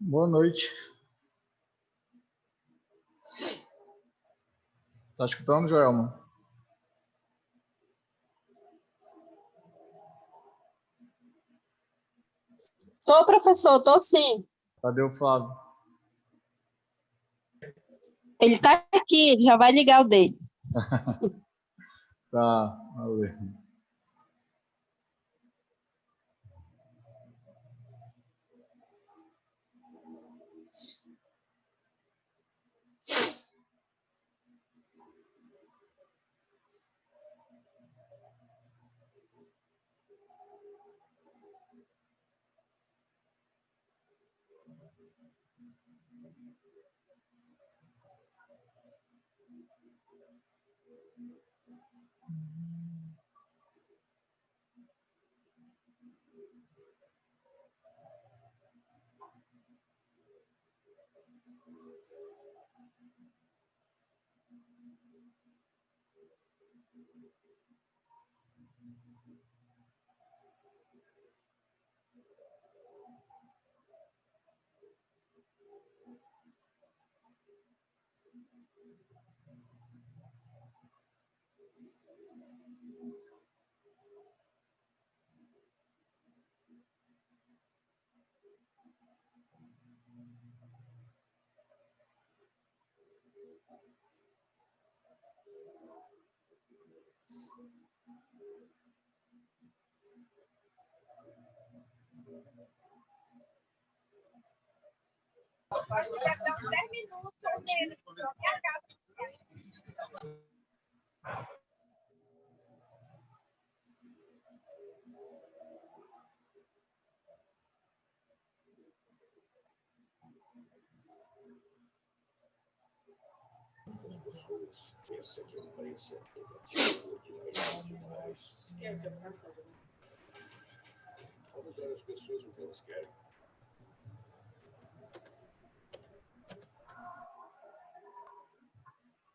Boa noite. Tá escutando, Joelma? Tô, professor, tô sim. Cadê o Flávio? Ele tá aqui, já vai ligar o dele. Tá, vamos ver.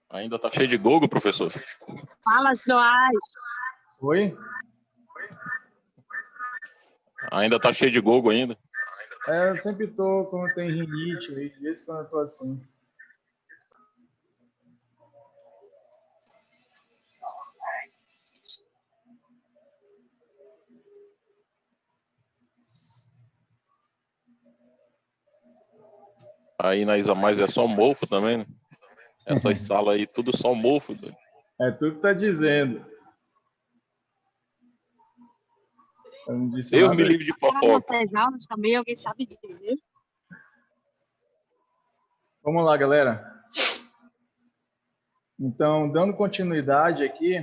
Ainda tá cheio de gogo, professor? Fala, Joás. Oi? Ainda tá cheio de gogo ainda? É, eu sempre tô quando tem rinite, às vezes quando eu tô assim. Aí na Isamais é só mofo também, né? Essas salas aí, tudo só mofo. É tu que tá dizendo. Eu não disse Deus me nada. livre de fofoca. Nas aulas também, alguém sabe dizer? Vamos lá, galera. Então, dando continuidade aqui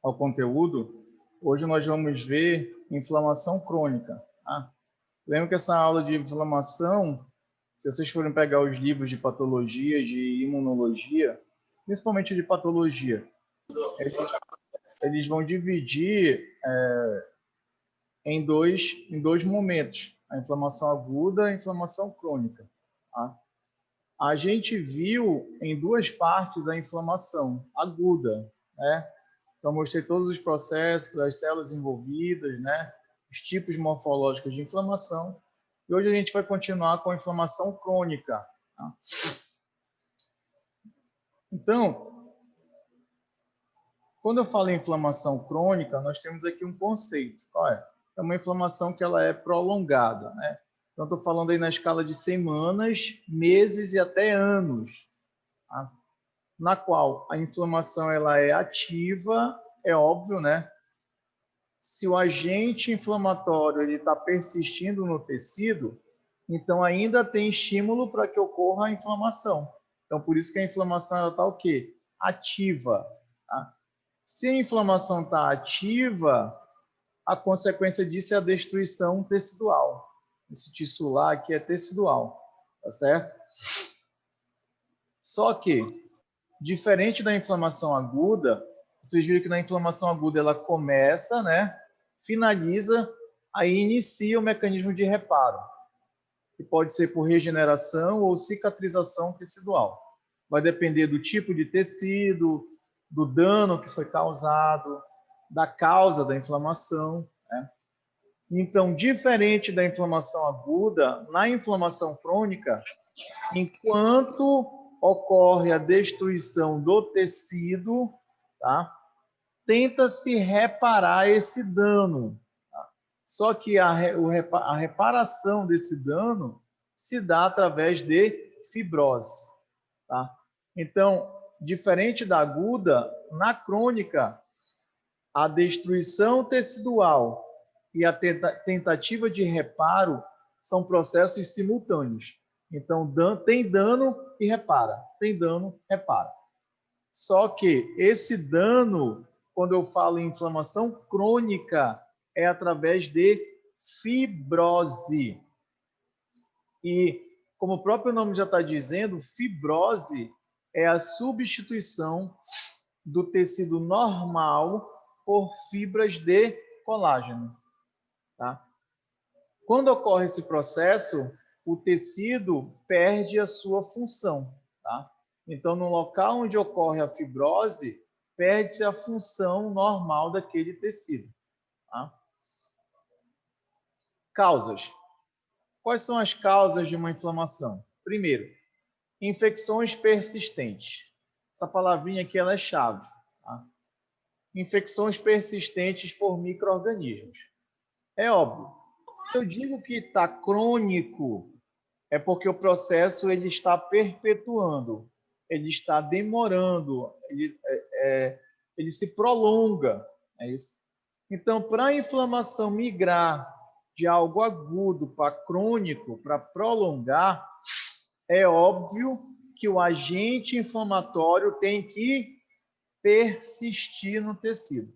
ao conteúdo, hoje nós vamos ver inflamação crônica. Tá? Lembra que essa aula de inflamação, se vocês forem pegar os livros de patologia, de imunologia, principalmente de patologia, eles vão dividir em dois momentos, a inflamação aguda e a inflamação crônica. Tá? A gente viu em duas partes a inflamação aguda, né? Então, mostrei todos os processos, as células envolvidas, né? Os tipos morfológicos de inflamação. E hoje a gente vai continuar com a inflamação crônica. Tá? Então, Quando eu falo em inflamação crônica, nós temos aqui um conceito. Qual é? É uma inflamação que ela é prolongada, né? Então, estou falando aí na escala de semanas, meses e até anos, tá? Na qual a inflamação ela é ativa, é óbvio, né? Se o agente inflamatório está persistindo no tecido, então ainda tem estímulo para que ocorra a inflamação. Então, por isso que a inflamação está o quê? Ativa. Tá? Se a inflamação está ativa, a consequência disso é a destruição tecidual. Esse tissular aqui é tecidual, tá certo? Só que, diferente da inflamação aguda, vocês viram que na inflamação aguda ela começa, né? Finaliza, aí inicia o mecanismo de reparo, que pode ser por regeneração ou cicatrização tecidual. Vai depender do tipo de tecido, do dano que foi causado, da causa da inflamação, né? Então, diferente da inflamação aguda, na inflamação crônica, enquanto ocorre a destruição do tecido, tá? Tenta-se reparar esse dano. Tá? Só que a reparação desse dano se dá através de fibrose. Tá? Então, diferente da aguda, na crônica, a destruição tecidual e a tentativa de reparo são processos simultâneos. Então, tem dano e repara. Tem dano, repara. Só que esse dano, quando eu falo em inflamação crônica, é através de fibrose. E, como o próprio nome já está dizendo, fibrose é a substituição do tecido normal por fibras de colágeno. Tá? Quando ocorre esse processo, o tecido perde a sua função. Tá? Então, no local onde ocorre a fibrose, perde-se a função normal daquele tecido. Tá? Causas. Quais são as causas de uma inflamação? Primeiro, infecções persistentes. Essa palavrinha aqui ela é chave. Tá? Infecções persistentes por micro-organismos. É óbvio. Se eu digo que está crônico, é porque o processo ele está perpetuando, ele está demorando, ele se prolonga. É isso. Então, para a inflamação migrar de algo agudo para crônico, para prolongar, é óbvio que o agente inflamatório tem que persistir no tecido.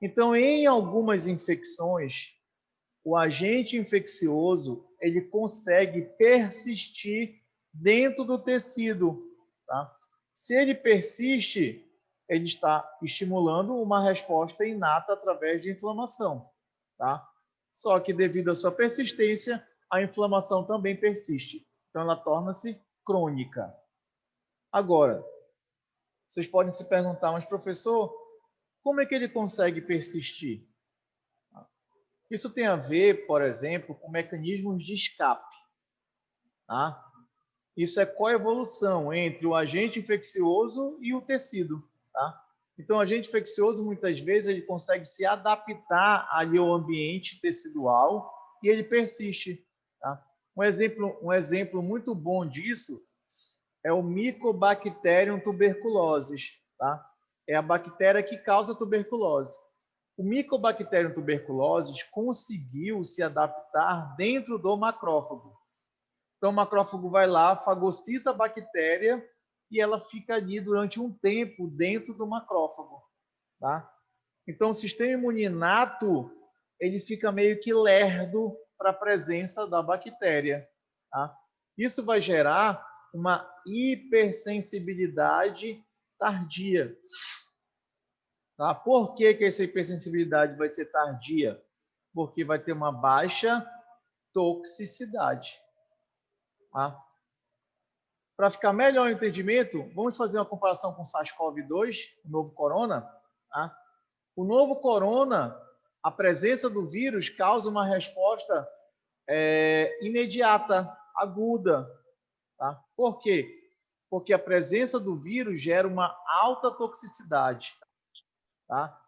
Então, em algumas infecções, o agente infeccioso ele consegue persistir dentro do tecido. Tá? Se ele persiste, ele está estimulando uma resposta inata através de inflamação. Tá? Só que devido à sua persistência, a inflamação também persiste. Então, ela torna-se crônica. Agora, vocês podem se perguntar, mas professor, como é que ele consegue persistir? Isso tem a ver, por exemplo, com mecanismos de escape. Tá? Isso é coevolução entre o agente infeccioso e o tecido. Tá? Então, o agente infeccioso, muitas vezes, ele consegue se adaptar ali ao ambiente tecidual e ele persiste. Tá? Um exemplo muito bom disso é o Mycobacterium tuberculosis. Tá? É a bactéria que causa tuberculose. O Mycobacterium tuberculosis conseguiu se adaptar dentro do macrófago. Então, o macrófago vai lá, fagocita a bactéria e ela fica ali durante um tempo dentro do macrófago. Tá? Então, o sistema imune inato, ele fica meio que lerdo para a presença da bactéria. Tá? Isso vai gerar uma hipersensibilidade tardia. Tá? Por que essa hipersensibilidade vai ser tardia? Porque vai ter uma baixa toxicidade. Tá? Para ficar melhor o entendimento, vamos fazer uma comparação com o SARS-CoV-2, o novo corona. Tá? O novo corona, a presença do vírus causa uma resposta imediata, aguda. Tá? Por quê? Porque a presença do vírus gera uma alta toxicidade. tá?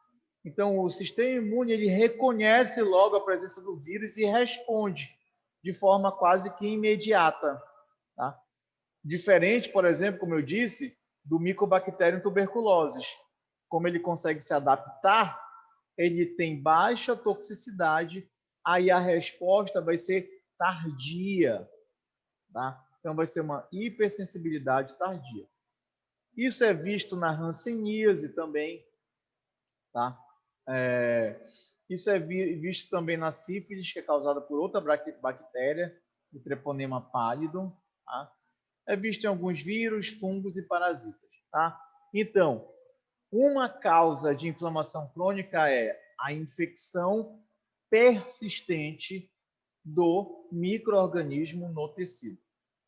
Então, o sistema imune ele reconhece logo a presença do vírus e responde de forma quase que imediata, tá? Diferente, por exemplo, como eu disse, do Mycobacterium tuberculosis. Como ele consegue se adaptar, ele tem baixa toxicidade, aí a resposta vai ser tardia, tá? Então, vai ser uma hipersensibilidade tardia. Isso é visto na hanseníase também, tá? Isso é visto também na sífilis, que é causada por outra bactéria, o Treponema pallidum, tá? É visto em alguns vírus, fungos e parasitas, tá? Então, uma causa de inflamação crônica é a infecção persistente do micro-organismo no tecido.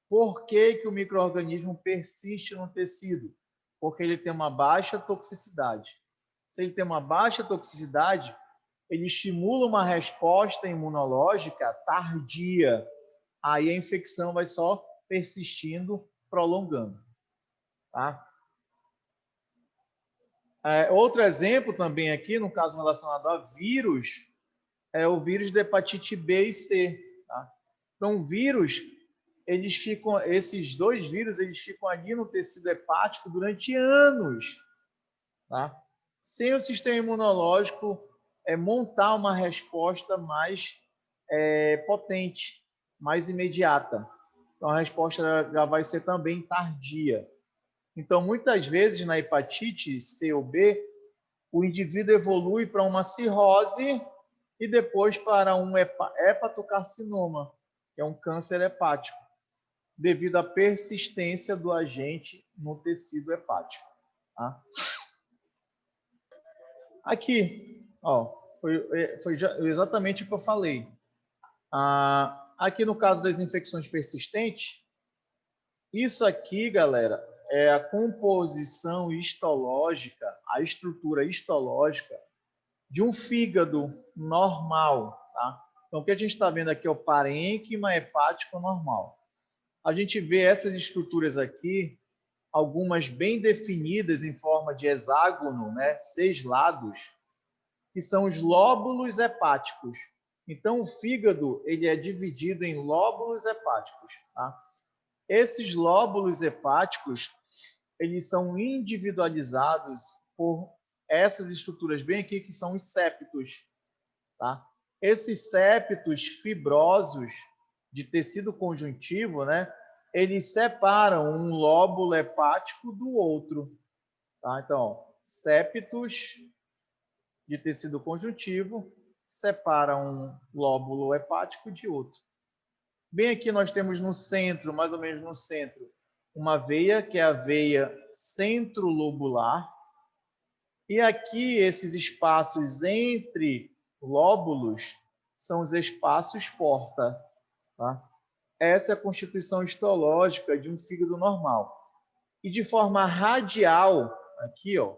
Por que o micro-organismo persiste no tecido? Porque ele tem uma baixa toxicidade. Se ele tem uma baixa toxicidade, ele estimula uma resposta imunológica tardia. Aí a infecção vai só persistindo, prolongando. Tá? Outro exemplo também aqui, no caso relacionado a vírus, é o vírus da hepatite B e C. Tá? Então, vírus, esses dois vírus, eles ficam ali no tecido hepático durante anos, tá? Sem o sistema imunológico montar uma resposta mais potente, mais imediata. Então, a resposta já vai ser também tardia. Então, muitas vezes, na hepatite C ou B, o indivíduo evolui para uma cirrose e depois para um hepatocarcinoma, que é um câncer hepático, devido à persistência do agente no tecido hepático. Tá? Aqui, ó, foi exatamente o que eu falei. Aqui no caso das infecções persistentes, isso aqui, galera, é a composição histológica, a estrutura histológica de um fígado normal, tá? Então, o que a gente está vendo aqui é o parênquima hepático normal. A gente vê essas estruturas aqui, algumas bem definidas em forma de hexágono, né? 6 lados, que são os lóbulos hepáticos. Então, o fígado ele é dividido em lóbulos hepáticos, tá? Esses lóbulos hepáticos, eles são individualizados por essas estruturas bem aqui, que são os septos, tá? Esses septos fibrosos de tecido conjuntivo, né? Eles separam um lóbulo hepático do outro, tá? Então, septos de tecido conjuntivo separam um lóbulo hepático de outro. Bem aqui nós temos no centro, mais ou menos no centro, uma veia, que é a veia centrolobular. E aqui esses espaços entre lóbulos são os espaços porta. Tá? Essa é a constituição histológica de um fígado normal. E de forma radial, aqui, ó,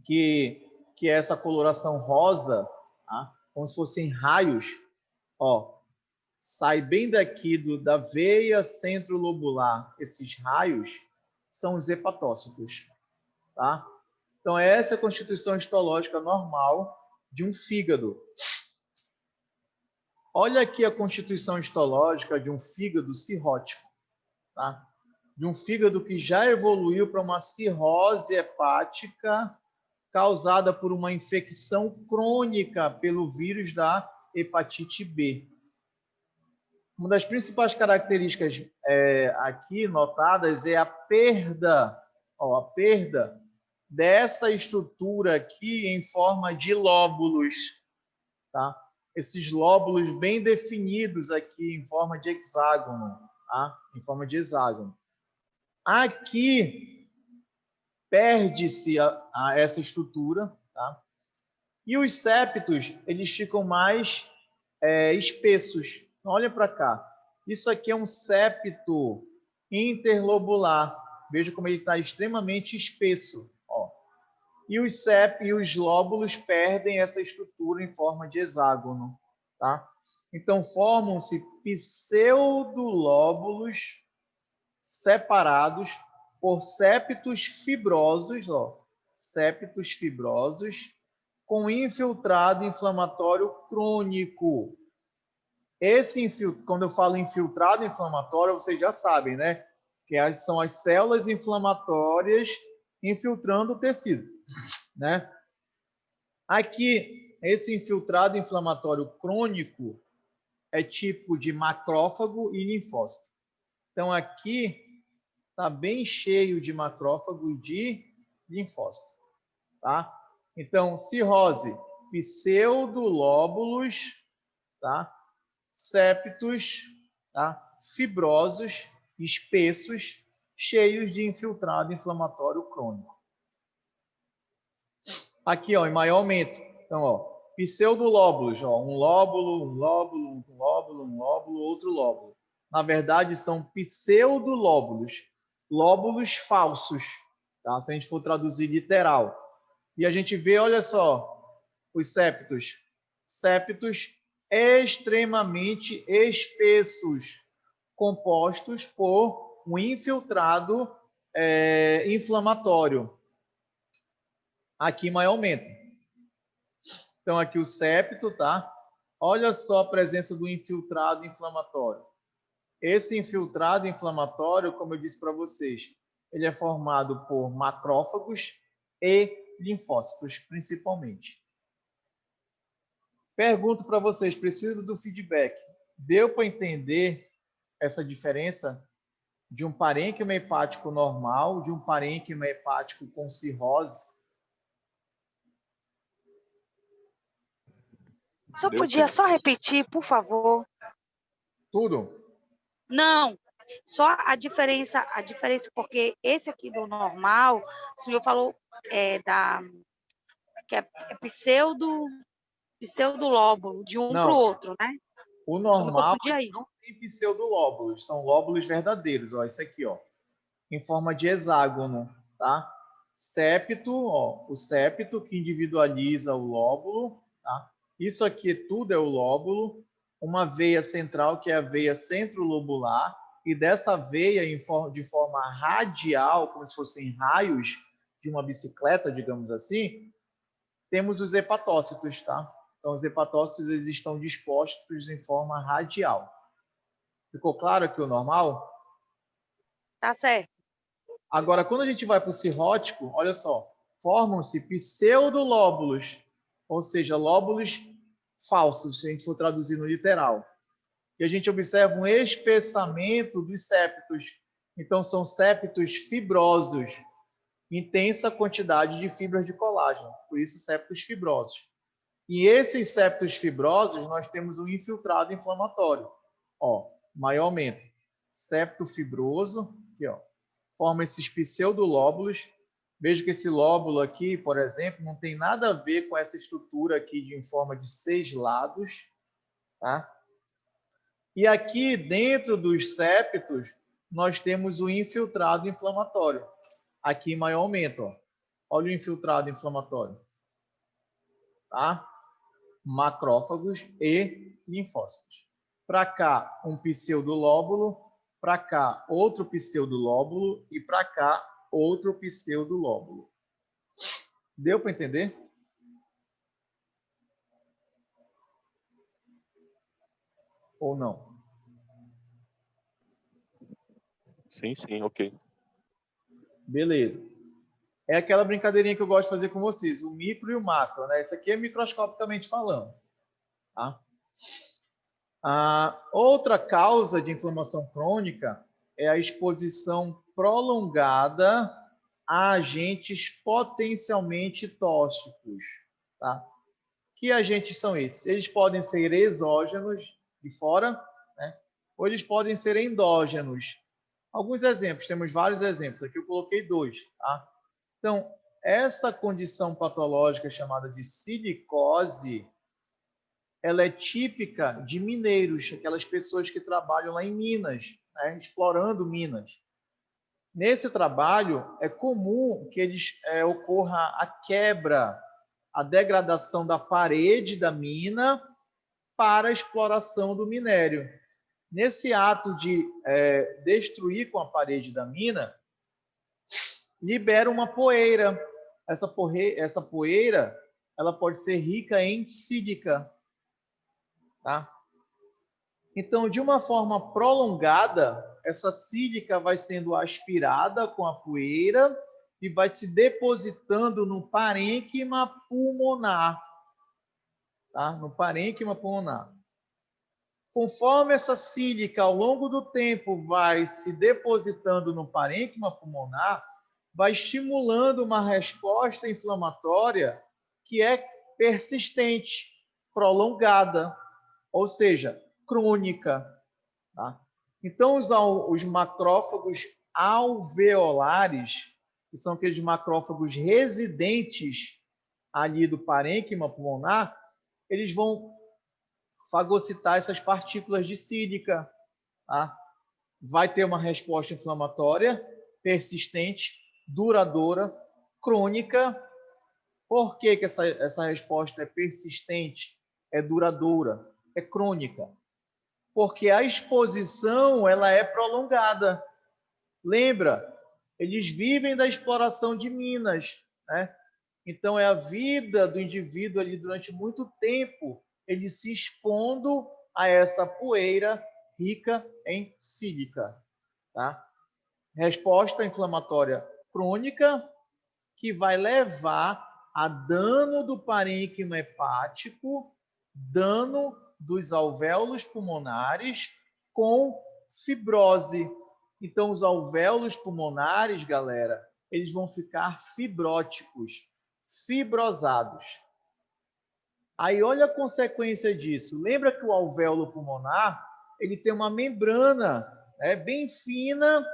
que é essa coloração rosa, tá? Como se fossem raios, ó, sai bem daqui da veia centrolobular. Esses raios são os hepatócitos, tá? Então, essa é a constituição histológica normal de um fígado. Olha aqui a constituição histológica de um fígado cirrótico, tá? De um fígado que já evoluiu para uma cirrose hepática causada por uma infecção crônica pelo vírus da hepatite B. Uma das principais características aqui notadas é a perda dessa estrutura aqui em forma de lóbulos, tá? Esses lóbulos bem definidos aqui em forma de hexágono, tá? Em forma de hexágono. Aqui perde-se essa estrutura, tá? E os septos, eles ficam mais espessos. Olha para cá. Isso aqui é um septo interlobular. Veja como ele está extremamente espesso. Ó. E os lóbulos perdem essa estrutura em forma de hexágono. Tá? Então, formam-se pseudolóbulos separados por septos fibrosos, ó, septos fibrosos com infiltrado inflamatório crônico. Quando eu falo infiltrado inflamatório, vocês já sabem, né? Que são as células inflamatórias infiltrando o tecido, né? Aqui, esse infiltrado inflamatório crônico é tipo de macrófago e linfócito. Então, aqui está bem cheio de macrófago e de linfócito, tá? Então, cirrose, pseudolóbulos, tá? Septos, tá? Fibrosos, espessos, cheios de infiltrado inflamatório crônico. Aqui, ó, em maior aumento. Então, ó, pseudolóbulos, ó, um lóbulo, outro lóbulo. Na verdade, são pseudolóbulos, lóbulos falsos, tá? Se a gente for traduzir literal. E a gente vê, olha só, os septos. Septos extremamente espessos, compostos por um infiltrado inflamatório. Aqui, maior aumento. Então, aqui o septo, tá? Olha só a presença do infiltrado inflamatório. Esse infiltrado inflamatório, como eu disse para vocês, ele é formado por macrófagos e linfócitos, principalmente. Pergunto para vocês, preciso do feedback. Deu para entender essa diferença de um parênquima hepático normal, de um parênquima hepático com cirrose? Só podia só repetir, por favor? Tudo? Não, só a diferença, porque esse aqui do normal, o senhor falou que é pseudolóbulo, de um para o outro, né? O normal aí. não tem pseudolóbulos, são lóbulos verdadeiros, ó, esse aqui, ó, em forma de hexágono, tá? Septo, ó, o septo que individualiza o lóbulo, tá? Isso aqui tudo é o lóbulo, uma veia central que é a veia centrolobular, e dessa veia de forma radial, como se fossem raios de uma bicicleta, digamos assim, temos os hepatócitos, tá? Então, os hepatócitos eles estão dispostos em forma radial. Ficou claro aqui o normal? Tá certo. Agora, quando a gente vai para o cirrótico, olha só, formam-se pseudolóbulos, ou seja, lóbulos falsos, se a gente for traduzir no literal. E a gente observa um espessamento dos septos. Então, são septos fibrosos, intensa quantidade de fibras de colágeno, por isso septos fibrosos. E esses septos fibrosos, nós temos um infiltrado inflamatório. Ó, maior aumento. Septo fibroso, aqui, ó, forma esses pseudolóbulos. Veja que esse lóbulo aqui, por exemplo, não tem nada a ver com essa estrutura aqui em forma de 6 lados, tá? E aqui dentro dos septos, nós temos o infiltrado inflamatório. Aqui em maior aumento, ó. Olha o infiltrado inflamatório. Tá? Macrófagos e linfócitos. Para cá, um pseudolóbulo, para cá, outro pseudolóbulo e para cá, outro pseudolóbulo. Deu para entender? Ou não? Sim, sim, ok. Beleza. É aquela brincadeirinha que eu gosto de fazer com vocês, o micro e o macro, né? Isso aqui é microscopicamente falando. Tá? A outra causa de inflamação crônica é a exposição prolongada a agentes potencialmente tóxicos. Tá? Que agentes são esses? Eles podem ser exógenos, de fora, né? Ou eles podem ser endógenos. Alguns exemplos, temos vários exemplos, aqui eu coloquei 2. Tá? Então, essa condição patológica chamada de silicose, ela é típica de mineiros, aquelas pessoas que trabalham lá em Minas, né, explorando Minas. Nesse trabalho, é comum que ocorra a quebra, a degradação da parede da mina para a exploração do minério. Nesse ato de destruir com a parede da mina, libera uma poeira. essa poeira ela pode ser rica em sílica, tá? Então, de uma forma prolongada, essa sílica vai sendo aspirada com a poeira e vai se depositando no parênquima pulmonar, tá? No parênquima pulmonar. Conforme essa sílica, ao longo do tempo, vai se depositando no parênquima pulmonar, vai estimulando uma resposta inflamatória que é persistente, prolongada, ou seja, crônica. Tá? Então, os macrófagos alveolares, que são aqueles macrófagos residentes ali do parênquima pulmonar, eles vão fagocitar essas partículas de sílica. Tá? Vai ter uma resposta inflamatória persistente, duradoura, crônica. Por que essa resposta é persistente, é duradoura, é crônica? Porque a exposição ela é prolongada. Lembra? Eles vivem da exploração de minas, né? Então, é a vida do indivíduo ali durante muito tempo, ele se expondo a essa poeira rica em sílica. Tá? Resposta inflamatória crônica, que vai levar a dano do parênquima hepático, dano dos alvéolos pulmonares com fibrose. Então, os alvéolos pulmonares, galera, eles vão ficar fibróticos, fibrosados. Aí, olha a consequência disso. Lembra que o alvéolo pulmonar, ele tem uma membrana bem fina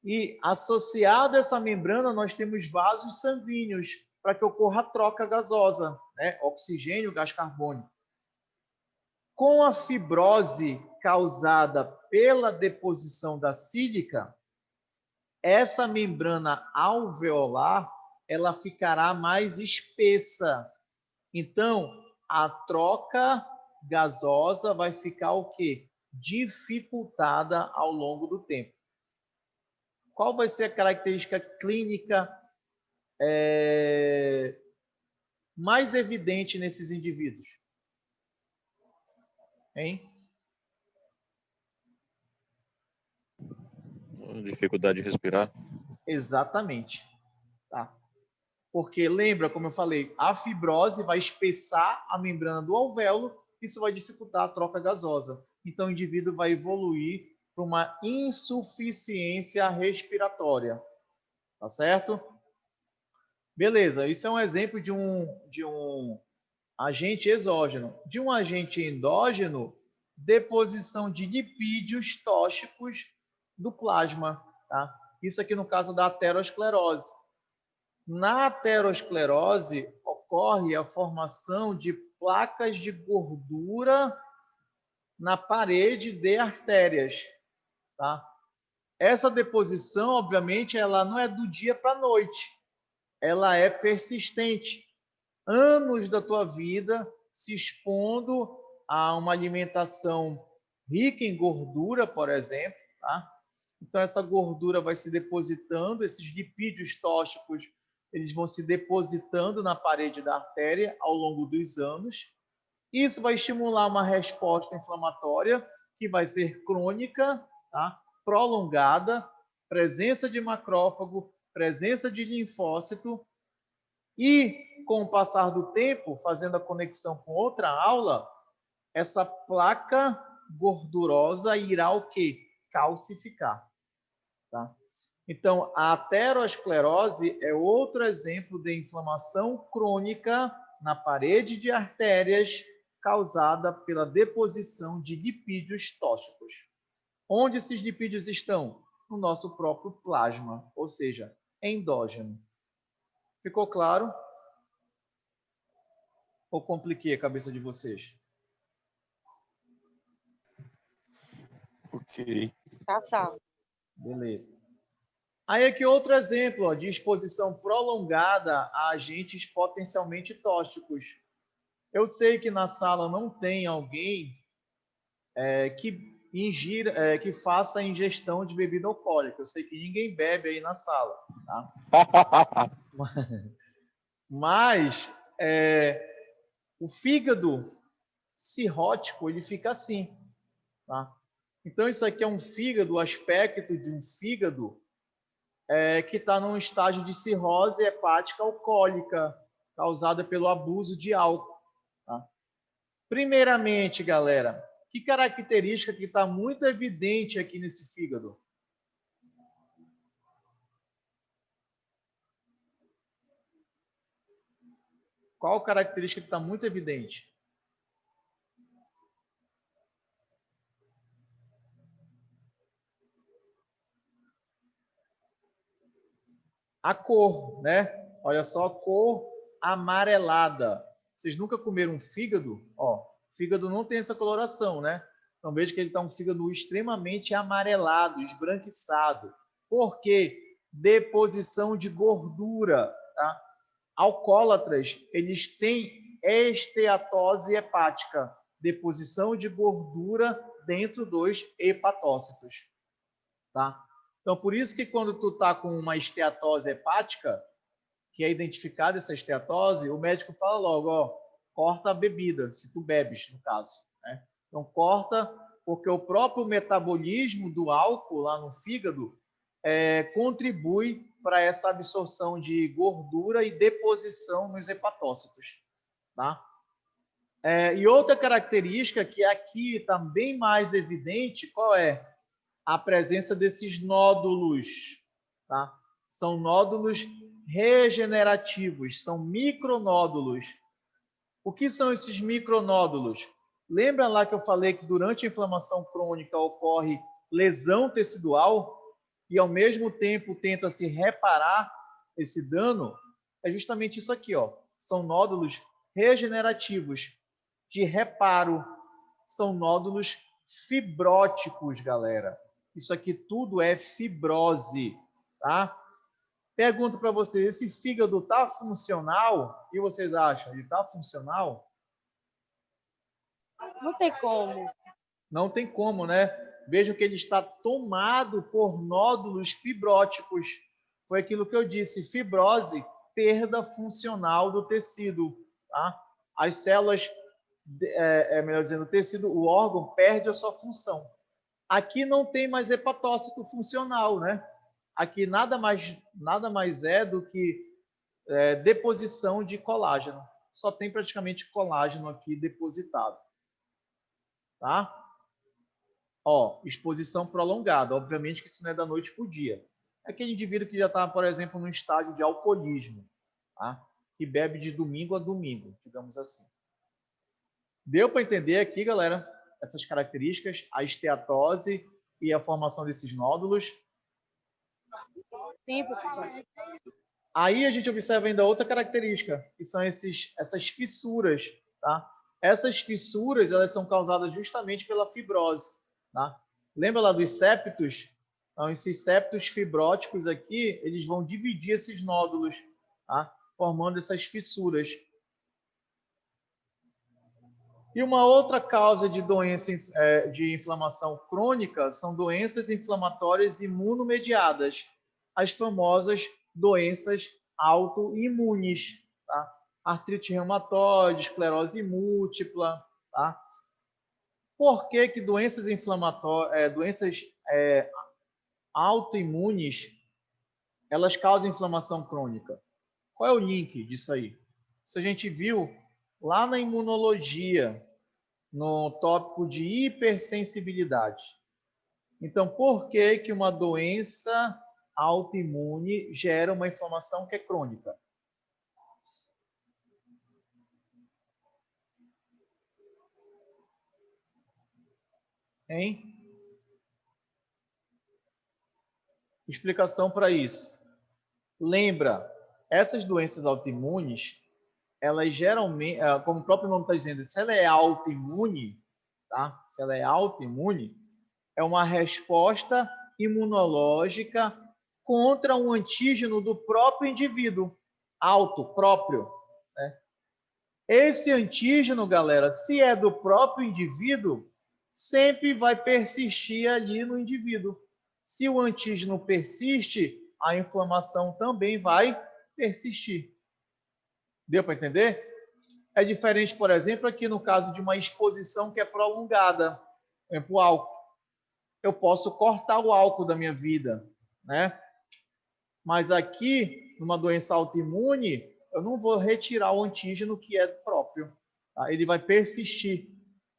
e associado a essa membrana nós temos vasos sanguíneos para que ocorra a troca gasosa, oxigênio, gás carbônico. Com a fibrose causada pela deposição da sílica, essa membrana alveolar ela ficará mais espessa. Então, a troca gasosa vai ficar o quê? Dificultada ao longo do tempo. Qual vai ser a característica clínica mais evidente nesses indivíduos? Hein? Dificuldade de respirar. Exatamente. Tá? Porque lembra, como eu falei, a fibrose vai espessar a membrana do alvéolo, isso vai dificultar a troca gasosa. Então, o indivíduo vai evoluir para uma insuficiência respiratória. Tá certo? Beleza, isso é um exemplo de um agente exógeno. De um agente endógeno, deposição de lipídios tóxicos do plasma. Tá? Isso aqui no caso da aterosclerose. Na aterosclerose, ocorre a formação de placas de gordura na parede de artérias. Tá? Essa deposição, obviamente, ela não é do dia para a noite. Ela é persistente. Anos da tua vida se expondo a uma alimentação rica em gordura, por exemplo. Tá? Então, essa gordura vai se depositando, esses lipídios tóxicos, eles vão se depositando na parede da artéria ao longo dos anos. Isso vai estimular uma resposta inflamatória que vai ser crônica, tá? Prolongada, presença de macrófago, presença de linfócito e, com o passar do tempo, fazendo a conexão com outra aula, essa placa gordurosa irá o quê? Calcificar. Tá? Então, a aterosclerose é outro exemplo de inflamação crônica na parede de artérias causada pela deposição de lipídios tóxicos. Onde esses lipídios estão? No nosso próprio plasma, ou seja, endógeno. Ficou claro? Ou compliquei a cabeça de vocês? Ok. Tá salvo. Beleza. Aí aqui outro exemplo de exposição prolongada a agentes potencialmente tóxicos. Eu sei que na sala não tem alguém que ingira, que faça a ingestão de bebida alcoólica. Eu sei que ninguém bebe aí na sala, tá? Mas o fígado cirrótico, ele fica assim, tá? Então, isso aqui é um fígado, o aspecto de um fígado que está num estágio de cirrose hepática alcoólica, causada pelo abuso de álcool. Tá? Primeiramente, galera, que característica que está muito evidente aqui nesse fígado? Qual característica que está muito evidente? A cor, né? Olha só a cor amarelada. Vocês nunca comeram fígado? Ó, fígado não tem essa coloração, né? Então veja que ele está um fígado extremamente amarelado, esbranquiçado. Por quê? Deposição de gordura, tá? Alcoólatras, eles têm esteatose hepática, deposição de gordura dentro dos hepatócitos, tá? Então, por isso que quando tu tá com uma esteatose hepática, que é identificada essa esteatose, o médico fala logo, ó, corta a bebida, se tu bebes, no caso, né? Então, corta, porque o próprio metabolismo do álcool lá no fígado contribui para essa absorção de gordura e deposição nos hepatócitos, tá? E outra característica que aqui está bem mais evidente, qual é? A presença desses nódulos, tá? São nódulos regenerativos, são micronódulos. O que são esses micronódulos? Lembra lá que eu falei que durante a inflamação crônica ocorre lesão tecidual e ao mesmo tempo tenta se reparar esse dano? É justamente isso aqui, ó. São nódulos regenerativos de reparo, são nódulos fibróticos, galera. Isso aqui tudo é fibrose, tá? Pergunto para vocês, esse fígado tá funcional? O que vocês acham? Ele tá funcional? Não tem como. Não tem como, né? Vejam que ele está tomado por nódulos fibróticos. Foi aquilo que eu disse, fibrose, perda funcional do tecido, tá? As células, melhor dizendo, o tecido, o órgão perde a sua função. Aqui não tem mais hepatócito funcional, né? Aqui nada mais é do que deposição de colágeno. Só tem praticamente colágeno aqui depositado. Tá? Ó, exposição prolongada. Obviamente que isso não é da noite para o dia. É aquele indivíduo que já está, por exemplo, no estágio de alcoolismo, tá? Que bebe de domingo a domingo, digamos assim. Deu para entender aqui, galera, essas características, a esteatose e a formação desses nódulos? Sim, professor. Aí a gente observa ainda outra característica, que são essas fissuras, tá? Essas fissuras, elas são causadas justamente pela fibrose, tá? Lembra lá dos septos? Então, esses septos fibróticos aqui, eles vão dividir esses nódulos, tá? Formando essas fissuras. E uma outra causa de doença de inflamação crônica são doenças inflamatórias imunomediadas, as famosas doenças autoimunes, tá? Artrite reumatoide, esclerose múltipla, tá? Por que que doenças inflamatórias, doenças autoimunes, elas causam inflamação crônica? Qual é o link disso aí? Isso a gente viu lá na imunologia, no tópico de hipersensibilidade. Então, por que que uma doença autoimune gera uma inflamação que é crônica? Hein? Explicação para isso. Lembra, essas doenças autoimunes, elas geralmente, como o próprio nome está dizendo, se ela é autoimune, tá? Se ela é autoimune, é uma resposta imunológica contra um antígeno do próprio indivíduo, próprio. Né? Esse antígeno, galera, se é do próprio indivíduo, sempre vai persistir ali no indivíduo. Se o antígeno persiste, a inflamação também vai persistir. Deu para entender? É diferente, por exemplo, aqui no caso de uma exposição que é prolongada, por exemplo, o álcool. Eu posso cortar o álcool da minha vida, né? Mas aqui, numa doença autoimune, eu não vou retirar o antígeno que é próprio. Tá? Ele vai persistir.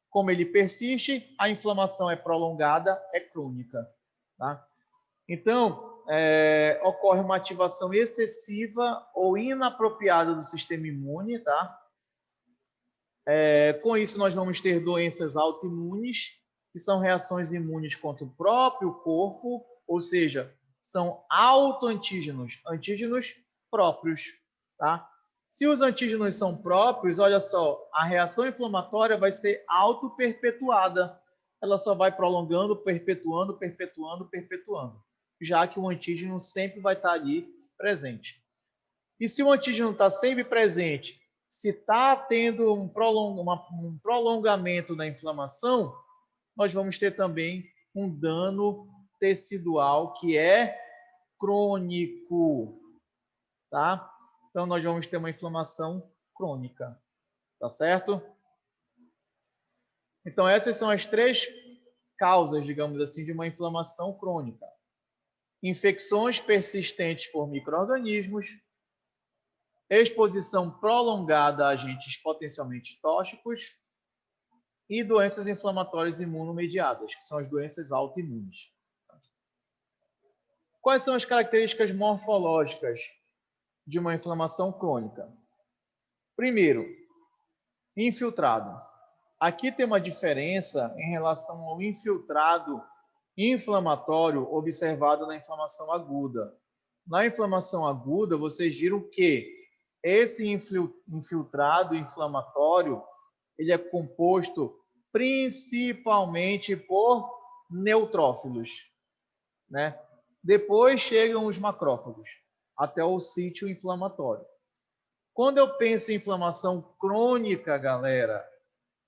Como ele persiste, a inflamação é prolongada, é crônica. Tá? Então, ocorre uma ativação excessiva ou inapropriada do sistema imune, tá? Com isso, nós vamos ter doenças autoimunes, que são reações imunes contra o próprio corpo, ou seja, são autoantígenos, antígenos próprios, tá? Se os antígenos são próprios, olha só, a reação inflamatória vai ser auto-perpetuada. Ela só vai prolongando, perpetuando, perpetuando, perpetuando, já que o antígeno sempre vai estar ali presente. E se o antígeno está sempre presente, se está tendo um prolongamento da inflamação, nós vamos ter também um dano tecidual que é crônico, tá? Então, nós vamos ter uma inflamação crônica, tá certo? Então, essas são as 3 causas, digamos assim, de uma inflamação crônica. Infecções persistentes por micro-organismos, exposição prolongada a agentes potencialmente tóxicos e doenças inflamatórias imunomediadas, que são as doenças autoimunes. Quais são as características morfológicas de uma inflamação crônica? Primeiro, infiltrado. Aqui tem uma diferença em relação ao infiltrado inflamatório observado na inflamação aguda. Na inflamação aguda, vocês viram que esse infiltrado inflamatório ele é composto principalmente por neutrófilos, né? Depois chegam os macrófagos, até o sítio inflamatório. Quando eu penso em inflamação crônica, galera,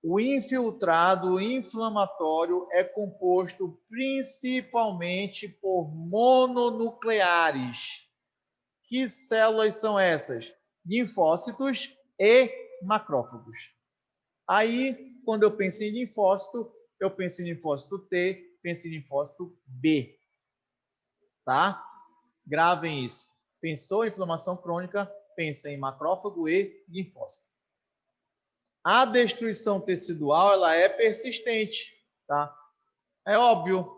o infiltrado inflamatório é composto principalmente por mononucleares. Que células são essas? Linfócitos e macrófagos. Aí, quando eu penso em linfócito, eu penso em linfócito T, penso em linfócito B. Tá? Gravem isso. Pensou em inflamação crônica, pensa em macrófago e linfócito. A destruição tecidual ela é persistente, tá? É óbvio,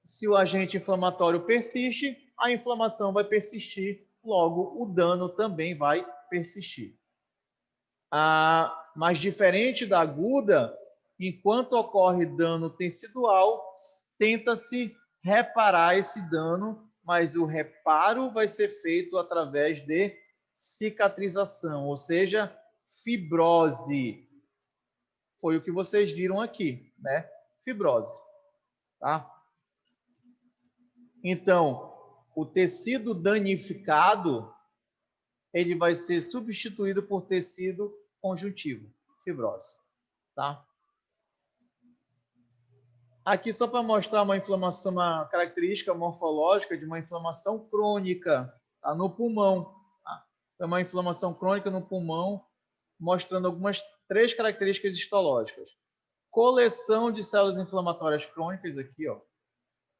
se o agente inflamatório persiste, a inflamação vai persistir, logo o dano também vai persistir. Mas diferente da aguda, enquanto ocorre dano tecidual, tenta-se reparar esse dano, mas o reparo vai ser feito através de cicatrização, ou seja, fibrose. Foi o que vocês viram aqui, né? Fibrose, tá? Então, o tecido danificado, ele vai ser substituído por tecido conjuntivo, fibrose, tá? Aqui só para mostrar uma inflamação, uma característica morfológica de uma inflamação crônica, tá? No pulmão, tá? É uma inflamação crônica no pulmão, mostrando algumas 3 características histológicas. Coleção de células inflamatórias crônicas aqui, ó.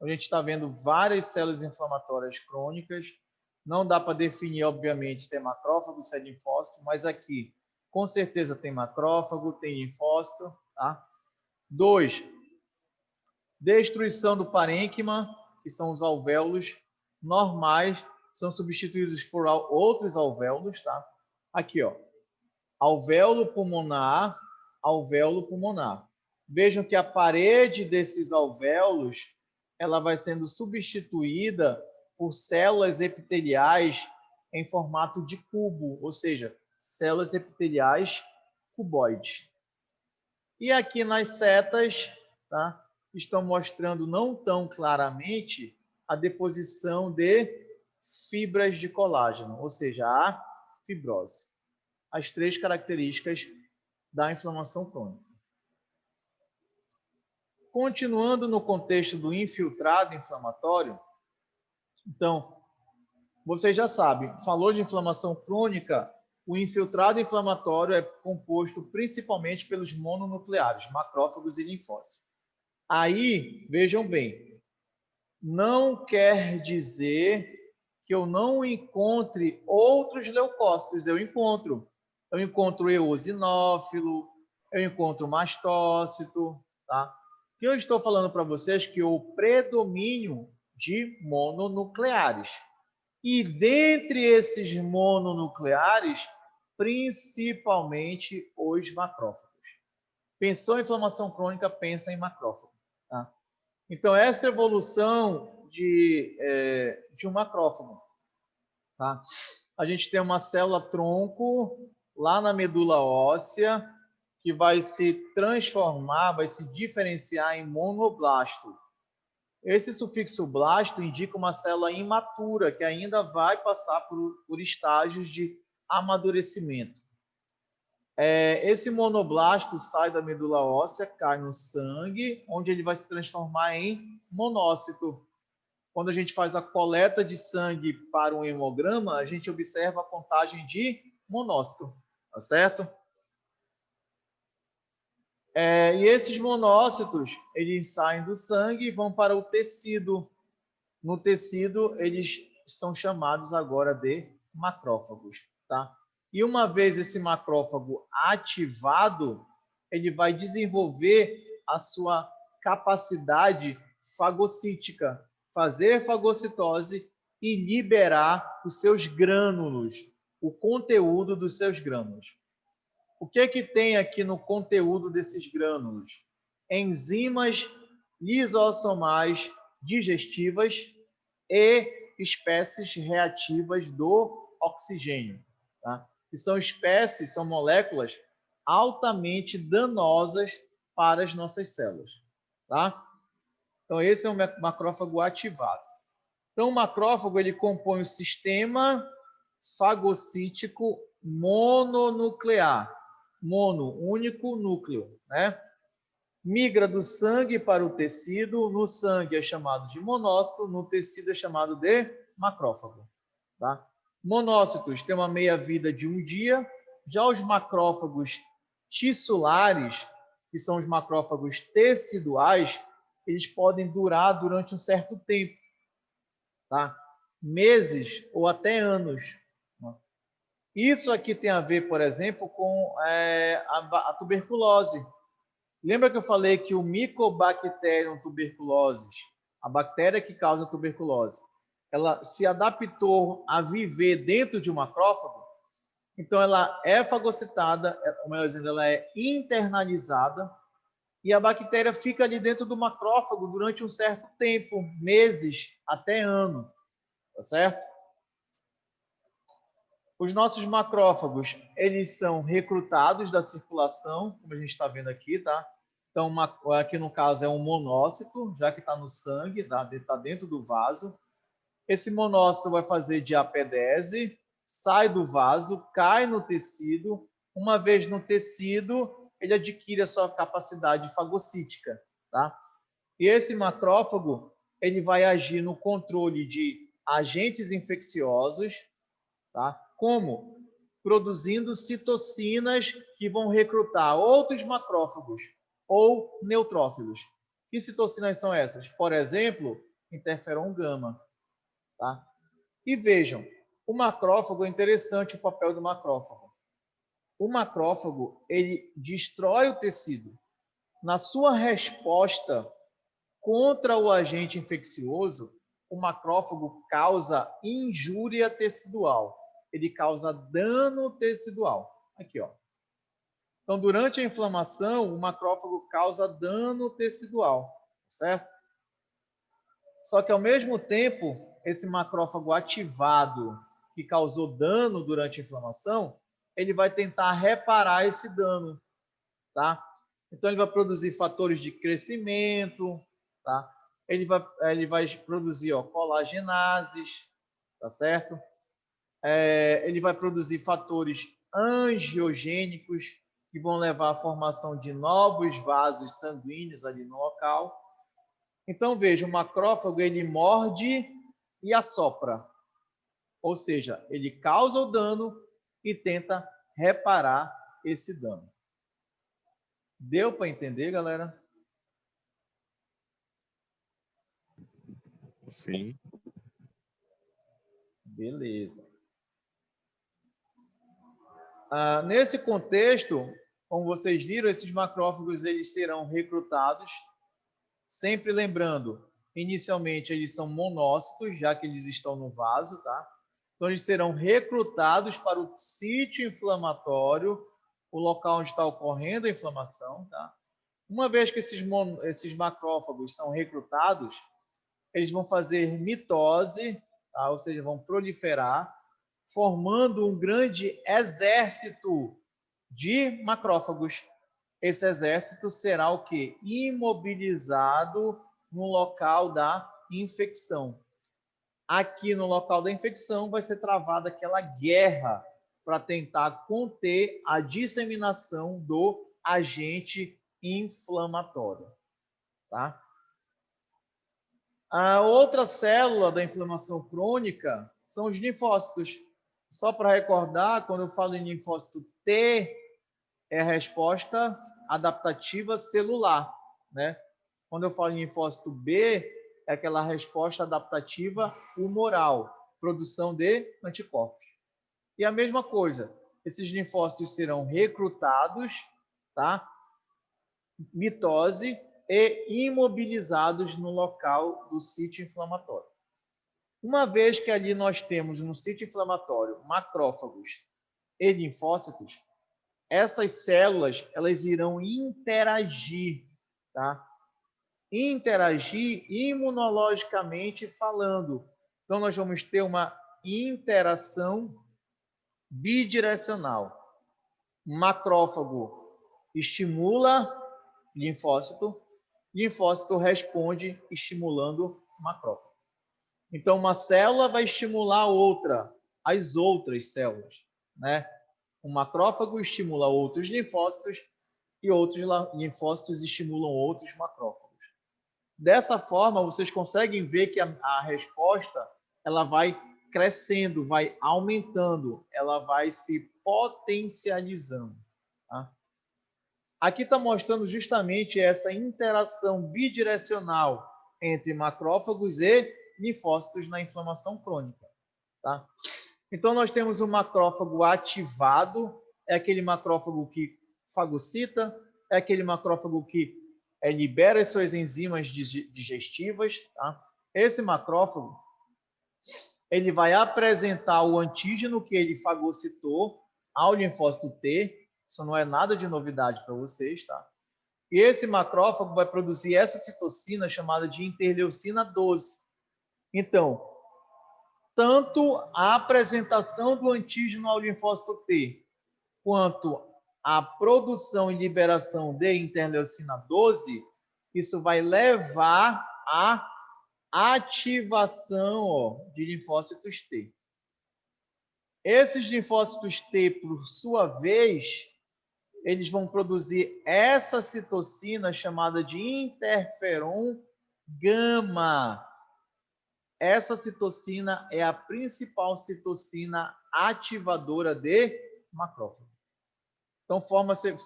A gente está vendo várias células inflamatórias crônicas. Não dá para definir, obviamente, se é macrófago, se é linfócito, mas aqui, com certeza, tem macrófago, tem linfócito, tá? 2, destruição do parênquima, que são os alvéolos normais, são substituídos por outros alvéolos, tá? Aqui, ó, alvéolo pulmonar, alvéolo pulmonar. Vejam que a parede desses alvéolos, ela vai sendo substituída por células epiteliais em formato de cubo, ou seja, células epiteliais cuboides. E aqui nas setas, tá? Estão mostrando não tão claramente a deposição de fibras de colágeno, ou seja, a fibrose. As 3 características da inflamação crônica. continuando no contexto do infiltrado inflamatório, então, vocês já sabem, falou de inflamação crônica, o infiltrado inflamatório é composto principalmente pelos mononucleares, macrófagos e linfócitos. Aí, vejam bem, não quer dizer que eu não encontre outros leucócitos. Eu encontro eosinófilo, eu encontro mastócito, tá? O que eu estou falando para vocês é que o predomínio de mononucleares. E dentre esses mononucleares, principalmente os macrófagos. Pensou em inflamação crônica, pensa em macrófago. Tá? Então, essa evolução de um macrófago. Tá? A gente tem uma célula-tronco lá na medula óssea que vai se transformar, vai se diferenciar em monoblasto. Esse sufixo blasto indica uma célula imatura que ainda vai passar por estágios de amadurecimento. Esse monoblasto sai da medula óssea, cai no sangue, onde ele vai se transformar em monócito. Quando a gente faz a coleta de sangue para um hemograma, a gente observa a contagem de monócito, tá certo? E esses monócitos, eles saem do sangue e vão para o tecido. No tecido, eles são chamados agora de macrófagos, tá? E uma vez esse macrófago ativado, ele vai desenvolver a sua capacidade fagocítica, fazer fagocitose e liberar os seus grânulos, o conteúdo dos seus grânulos. O que é que tem aqui no conteúdo desses grânulos? Enzimas lisossomais digestivas e espécies reativas do oxigênio. Tá? Que são espécies, são moléculas altamente danosas para as nossas células. Tá? Então, esse é um macrófago ativado. Então, o macrófago ele compõe o sistema fagocítico mononuclear. Mono, único núcleo, né? Migra do sangue para o tecido, no sangue é chamado de monócito, no tecido é chamado de macrófago. Tá? Monócitos têm uma meia-vida de 1 dia, já os macrófagos tissulares, que são os macrófagos teciduais, eles podem durar durante um certo tempo, tá? Meses ou até anos. Isso aqui tem a ver, por exemplo, com a tuberculose. Lembra que eu falei que o Mycobacterium tuberculosis, a bactéria que causa tuberculose, ela se adaptou a viver dentro de um macrófago? Então, ela é fagocitada, ou melhor dizendo, ela é internalizada, e a bactéria fica ali dentro do macrófago durante um certo tempo, meses até ano, tá certo? Os nossos macrófagos, eles são recrutados da circulação, como a gente está vendo aqui, tá? Então, aqui no caso é um monócito, já que está no sangue, está dentro do vaso. Esse monócito vai fazer diapedese, sai do vaso, cai no tecido. Uma vez no tecido, ele adquire a sua capacidade fagocítica, tá? E esse macrófago, ele vai agir no controle de agentes infecciosos, tá? Como? Produzindo citocinas que vão recrutar outros macrófagos ou neutrófilos. Que citocinas são essas? Por exemplo, interferon gama. Tá? E vejam, o macrófago é interessante o papel do macrófago. O macrófago, ele destrói o tecido. Na sua resposta contra o agente infeccioso, o macrófago causa injúria tecidual. Ele causa dano tecidual. Aqui, ó. Então, durante a inflamação, o macrófago causa dano tecidual, certo? Só que, ao mesmo tempo, esse macrófago ativado, que causou dano durante a inflamação, ele vai tentar reparar esse dano, tá? Então, ele vai produzir fatores de crescimento, tá? Ele vai produzir, ó, colagenases, tá certo? Ele vai produzir fatores angiogênicos, que vão levar à formação de novos vasos sanguíneos ali no local. Então, veja, o macrófago, ele morde e assopra. Ou seja, ele causa o dano e tenta reparar esse dano. Deu para entender, galera? Sim. Beleza. Nesse contexto, como vocês viram, esses macrófagos eles serão recrutados, sempre lembrando, inicialmente eles são monócitos, já que eles estão no vaso, tá? Então eles serão recrutados para o sítio inflamatório, o local onde está ocorrendo a inflamação, tá? Uma vez que esses macrófagos são recrutados, eles vão fazer mitose, tá? Ou seja, vão proliferar, formando um grande exército de macrófagos. Esse exército será o quê? Imobilizado no local da infecção. Aqui no local da infecção vai ser travada aquela guerra para tentar conter a disseminação do agente inflamatório, tá? A outra célula da inflamação crônica são os linfócitos. Só para recordar, quando eu falo em linfócito T, é a resposta adaptativa celular, né? Quando eu falo em linfócito B, é aquela resposta adaptativa humoral, produção de anticorpos. E a mesma coisa, esses linfócitos serão recrutados, tá? Mitose e imobilizados no local do sítio inflamatório. Uma vez que ali nós temos no sítio inflamatório macrófagos e linfócitos, essas células elas irão interagir, tá? Interagir imunologicamente falando. Então nós vamos ter uma interação bidirecional. Macrófago estimula linfócito, linfócito responde estimulando macrófago. Então, uma célula vai estimular outra, as outras células, né? Um macrófago estimula outros linfócitos e outros linfócitos estimulam outros macrófagos. Dessa forma, vocês conseguem ver que a resposta ela vai crescendo, vai aumentando, ela vai se potencializando, tá? Aqui está mostrando justamente essa interação bidirecional entre macrófagos e linfócitos na inflamação crônica, tá? Então, nós temos um macrófago ativado, é aquele macrófago que fagocita, é aquele macrófago que libera as suas enzimas digestivas, tá? Esse macrófago, ele vai apresentar o antígeno que ele fagocitou ao linfócito T. Isso não é nada de novidade para vocês, tá? E esse macrófago vai produzir essa citocina chamada de interleucina 12. Então, tanto a apresentação do antígeno ao linfócito T, quanto a produção e liberação de interleucina 12, isso vai levar à ativação de linfócitos T. Esses linfócitos T, por sua vez, eles vão produzir essa citocina chamada de interferon gama. Essa citocina é a principal citocina ativadora de macrófago. Então,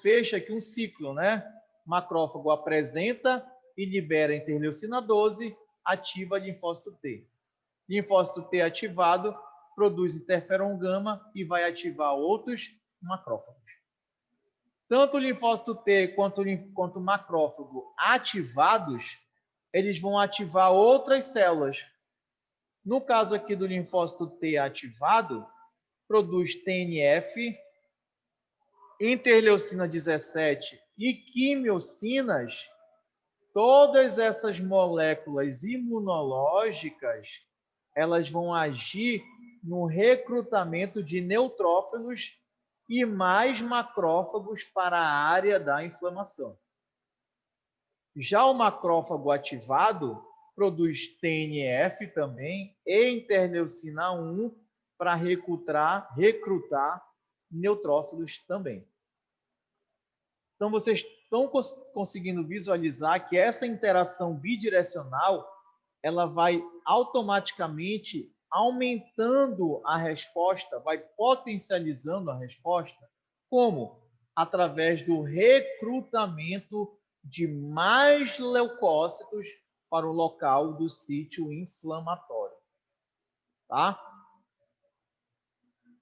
fecha aqui um ciclo, né? Macrófago apresenta e libera interleucina 12, ativa linfócito T. Linfócito T ativado, produz interferon gama e vai ativar outros macrófagos. Tanto o linfócito T quanto o macrófago ativados, eles vão ativar outras células. No caso aqui do linfócito T ativado, produz TNF, interleucina 17 e quimiocinas. Todas essas moléculas imunológicas, elas vão agir no recrutamento de neutrófilos e mais macrófagos para a área da inflamação. Já o macrófago ativado produz TNF também e interleucina 1 para recrutar neutrófilos também. Então, vocês estão conseguindo visualizar que essa interação bidirecional ela vai automaticamente aumentando a resposta, vai potencializando a resposta. Como? Através do recrutamento de mais leucócitos para o local do sítio inflamatório. Tá?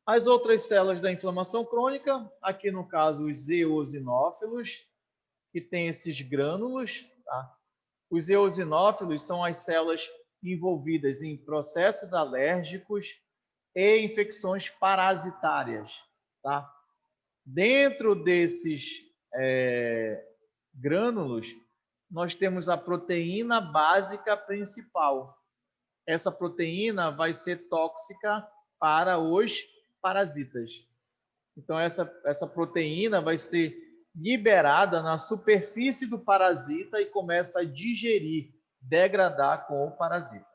As outras células da inflamação crônica, aqui no caso os eosinófilos, que tem esses grânulos. Tá? Os eosinófilos são as células envolvidas em processos alérgicos e infecções parasitárias. Tá? Dentro desses grânulos, nós temos a proteína básica principal. Essa proteína vai ser tóxica para os parasitas. Então, essa proteína vai ser liberada na superfície do parasita e começa a digerir, degradar com o parasita.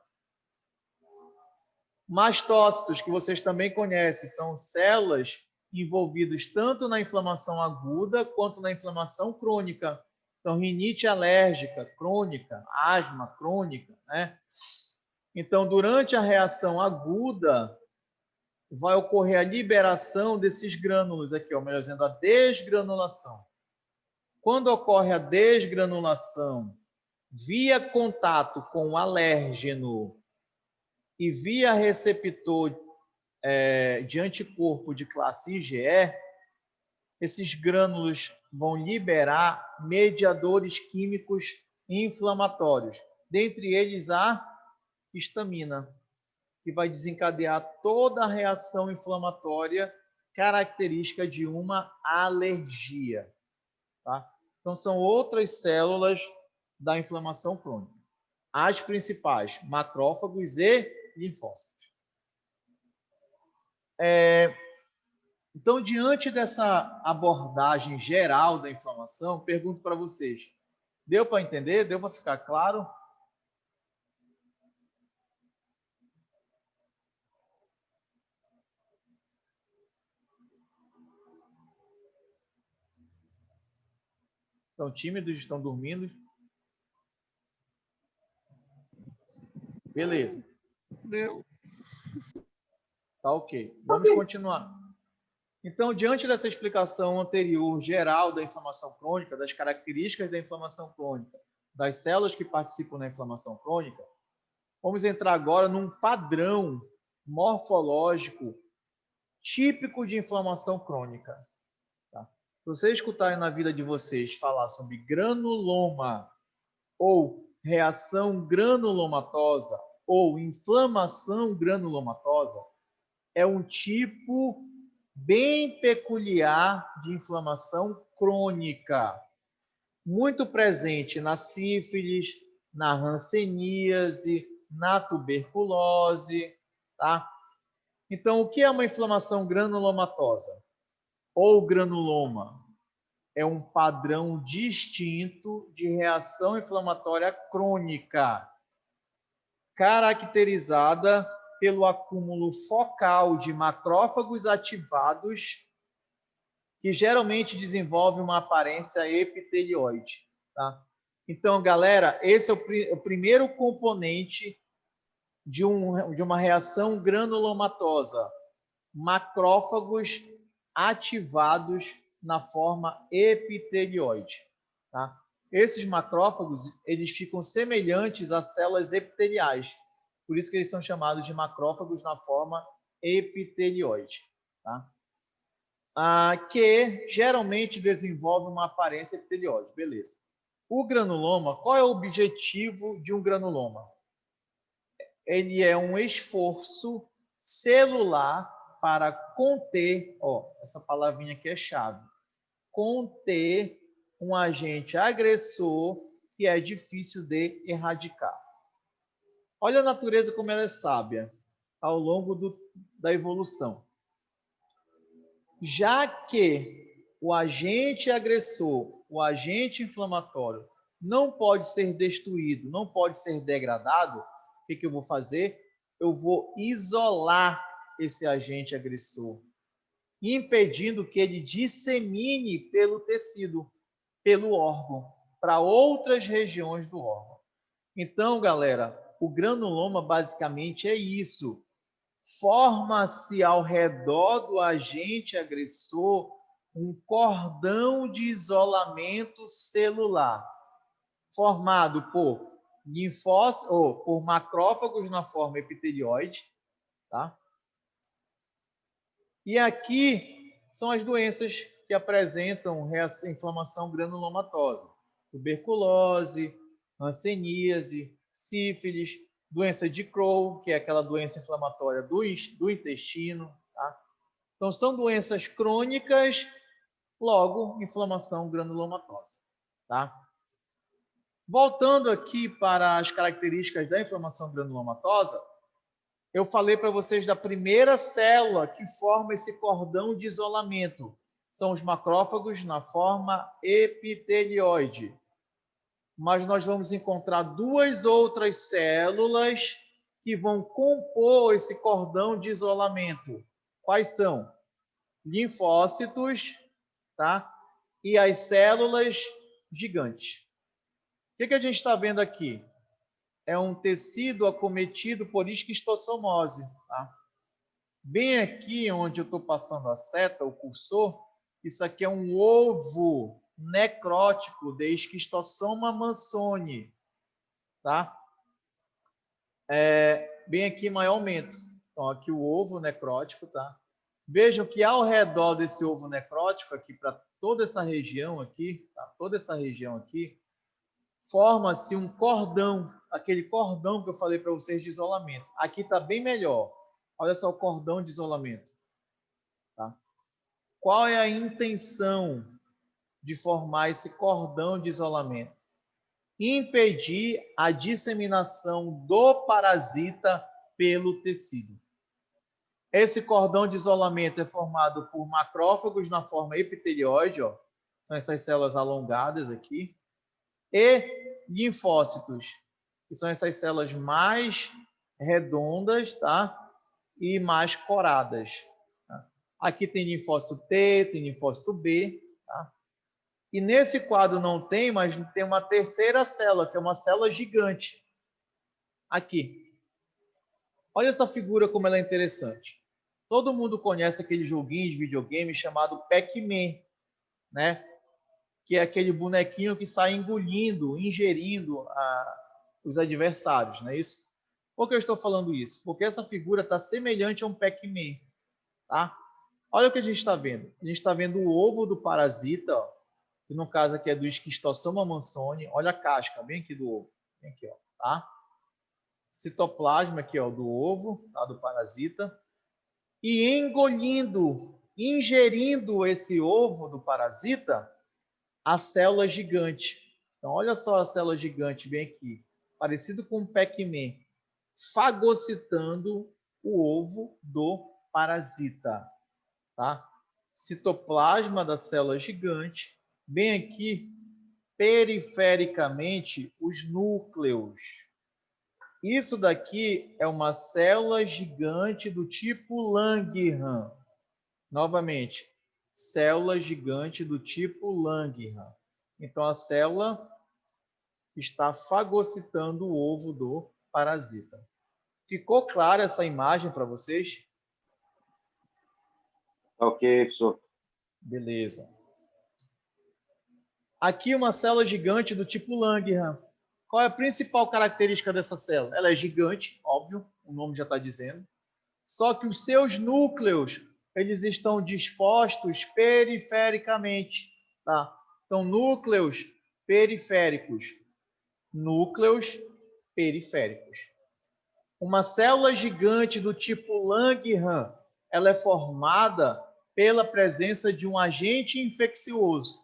Mastócitos, que vocês também conhecem, são células envolvidas tanto na inflamação aguda quanto na inflamação crônica. Então, rinite alérgica crônica, asma crônica, né? Então, durante a reação aguda, vai ocorrer a liberação desses grânulos aqui, ó, melhor dizendo, a desgranulação. Quando ocorre a desgranulação via contato com o alérgeno e via receptor de anticorpo de classe IgE, esses grânulos vão liberar mediadores químicos inflamatórios, dentre eles a histamina, que vai desencadear toda a reação inflamatória característica de uma alergia. Tá? Então, são outras células da inflamação crônica. As principais, macrófagos e linfócitos. Então, diante dessa abordagem geral da inflamação, pergunto para vocês, deu para entender? Deu para ficar claro? Estão tímidos, estão dormindo? Beleza. Deu. Tá ok. Vamos continuar. Então, diante dessa explicação anterior geral da inflamação crônica, das características da inflamação crônica, das células que participam da inflamação crônica, vamos entrar agora num padrão morfológico típico de inflamação crônica. Tá? Se vocês escutarem na vida de vocês falar sobre granuloma ou reação granulomatosa ou inflamação granulomatosa, é um tipo bem peculiar de inflamação crônica, muito presente na sífilis, na hanseníase, na tuberculose, tá? Então, o que é uma inflamação granulomatosa ou granuloma? É um padrão distinto de reação inflamatória crônica, caracterizada pelo acúmulo focal de macrófagos ativados, que geralmente desenvolve uma aparência epitelioide. Tá? Então, galera, esse é o primeiro componente de uma reação granulomatosa. Macrófagos ativados na forma epitelioide. Tá? Esses macrófagos, eles ficam semelhantes a células epiteliais. Por isso que eles são chamados de macrófagos na forma epitelioide. Tá? Que geralmente desenvolve uma aparência epitelioide. Beleza. O granuloma, qual é o objetivo de um granuloma? Ele é um esforço celular para conter, essa palavrinha aqui é chave, conter um agente agressor que é difícil de erradicar. Olha a natureza como ela é sábia ao longo da evolução. Já que o agente agressor, o agente inflamatório, não pode ser destruído, não pode ser degradado, o que eu vou fazer? Eu vou isolar esse agente agressor, impedindo que ele dissemine pelo tecido. pelo órgão, para outras regiões do órgão. Então, galera, o granuloma basicamente é isso. Forma-se ao redor do agente agressor um cordão de isolamento celular, formado por linfócitos ou por macrófagos na forma epitelioide, tá? E aqui são as doenças que apresentam inflamação granulomatosa: tuberculose, hanseníase, sífilis, doença de Crohn, que é aquela doença inflamatória do intestino, tá? Então, são doenças crônicas, logo, inflamação granulomatosa, tá? Voltando aqui para as características da inflamação granulomatosa, eu falei para vocês da primeira célula que forma esse cordão de isolamento. São os macrófagos na forma epitelioide. Mas nós vamos encontrar duas outras células que vão compor esse cordão de isolamento. Quais são? Linfócitos, tá? E as células gigantes. O que a gente está vendo aqui? É um tecido acometido por esquistossomose, tá? Bem aqui onde eu estou passando a seta, o cursor, isso aqui é um ovo necrótico de Esquistossoma mansoni, tá? Bem aqui em maior aumento. Então, aqui o ovo necrótico, tá? Vejam que ao redor desse ovo necrótico, aqui para toda essa região aqui, tá? Toda essa região aqui, forma-se um cordão, aquele cordão que eu falei para vocês de isolamento. Aqui está bem melhor. Olha só o cordão de isolamento. Tá? Qual é a intenção de formar esse cordão de isolamento? Impedir a disseminação do parasita pelo tecido. Esse cordão de isolamento é formado por macrófagos na forma epitelioide, ó, são essas células alongadas aqui, e linfócitos, que são essas células mais redondas, tá? E mais coradas. Tá? Aqui tem linfócito T, tem linfócito B, tá? E nesse quadro não tem, mas tem uma terceira célula, que é uma célula gigante. Aqui. Olha essa figura como ela é interessante. Todo mundo conhece aquele joguinho de videogame chamado Pac-Man, né? Que é aquele bonequinho que sai engolindo, ingerindo os adversários, não é isso? Por que eu estou falando isso? Porque essa figura está semelhante a um Pac-Man, tá? Olha o que a gente está vendo. A gente está vendo o ovo do parasita, ó, que no caso aqui é do Esquistossoma mansoni. Olha a casca, bem aqui do ovo. Bem aqui, ó, tá? Citoplasma aqui, ó, do ovo, tá? Do parasita. E engolindo, ingerindo esse ovo do parasita, a célula gigante. Então, olha só a célula gigante bem aqui, parecido com um Pac-Man, fagocitando o ovo do parasita, tá? Citoplasma da célula gigante, bem aqui, perifericamente, os núcleos. Isso daqui é uma célula gigante do tipo Langerhans. Novamente, célula gigante do tipo Langerhans. Então, a célula está fagocitando o ovo do parasita. Ficou clara essa imagem para vocês? Ok, professor. Beleza. Aqui uma célula gigante do tipo Langerhans. Qual é a principal característica dessa célula? Ela é gigante, óbvio, o nome já está dizendo. Só que os seus núcleos, eles estão dispostos perifericamente, tá? Então, núcleos periféricos. Núcleos periféricos. Uma célula gigante do tipo Langerhans, ela é formada pela presença de um agente infeccioso,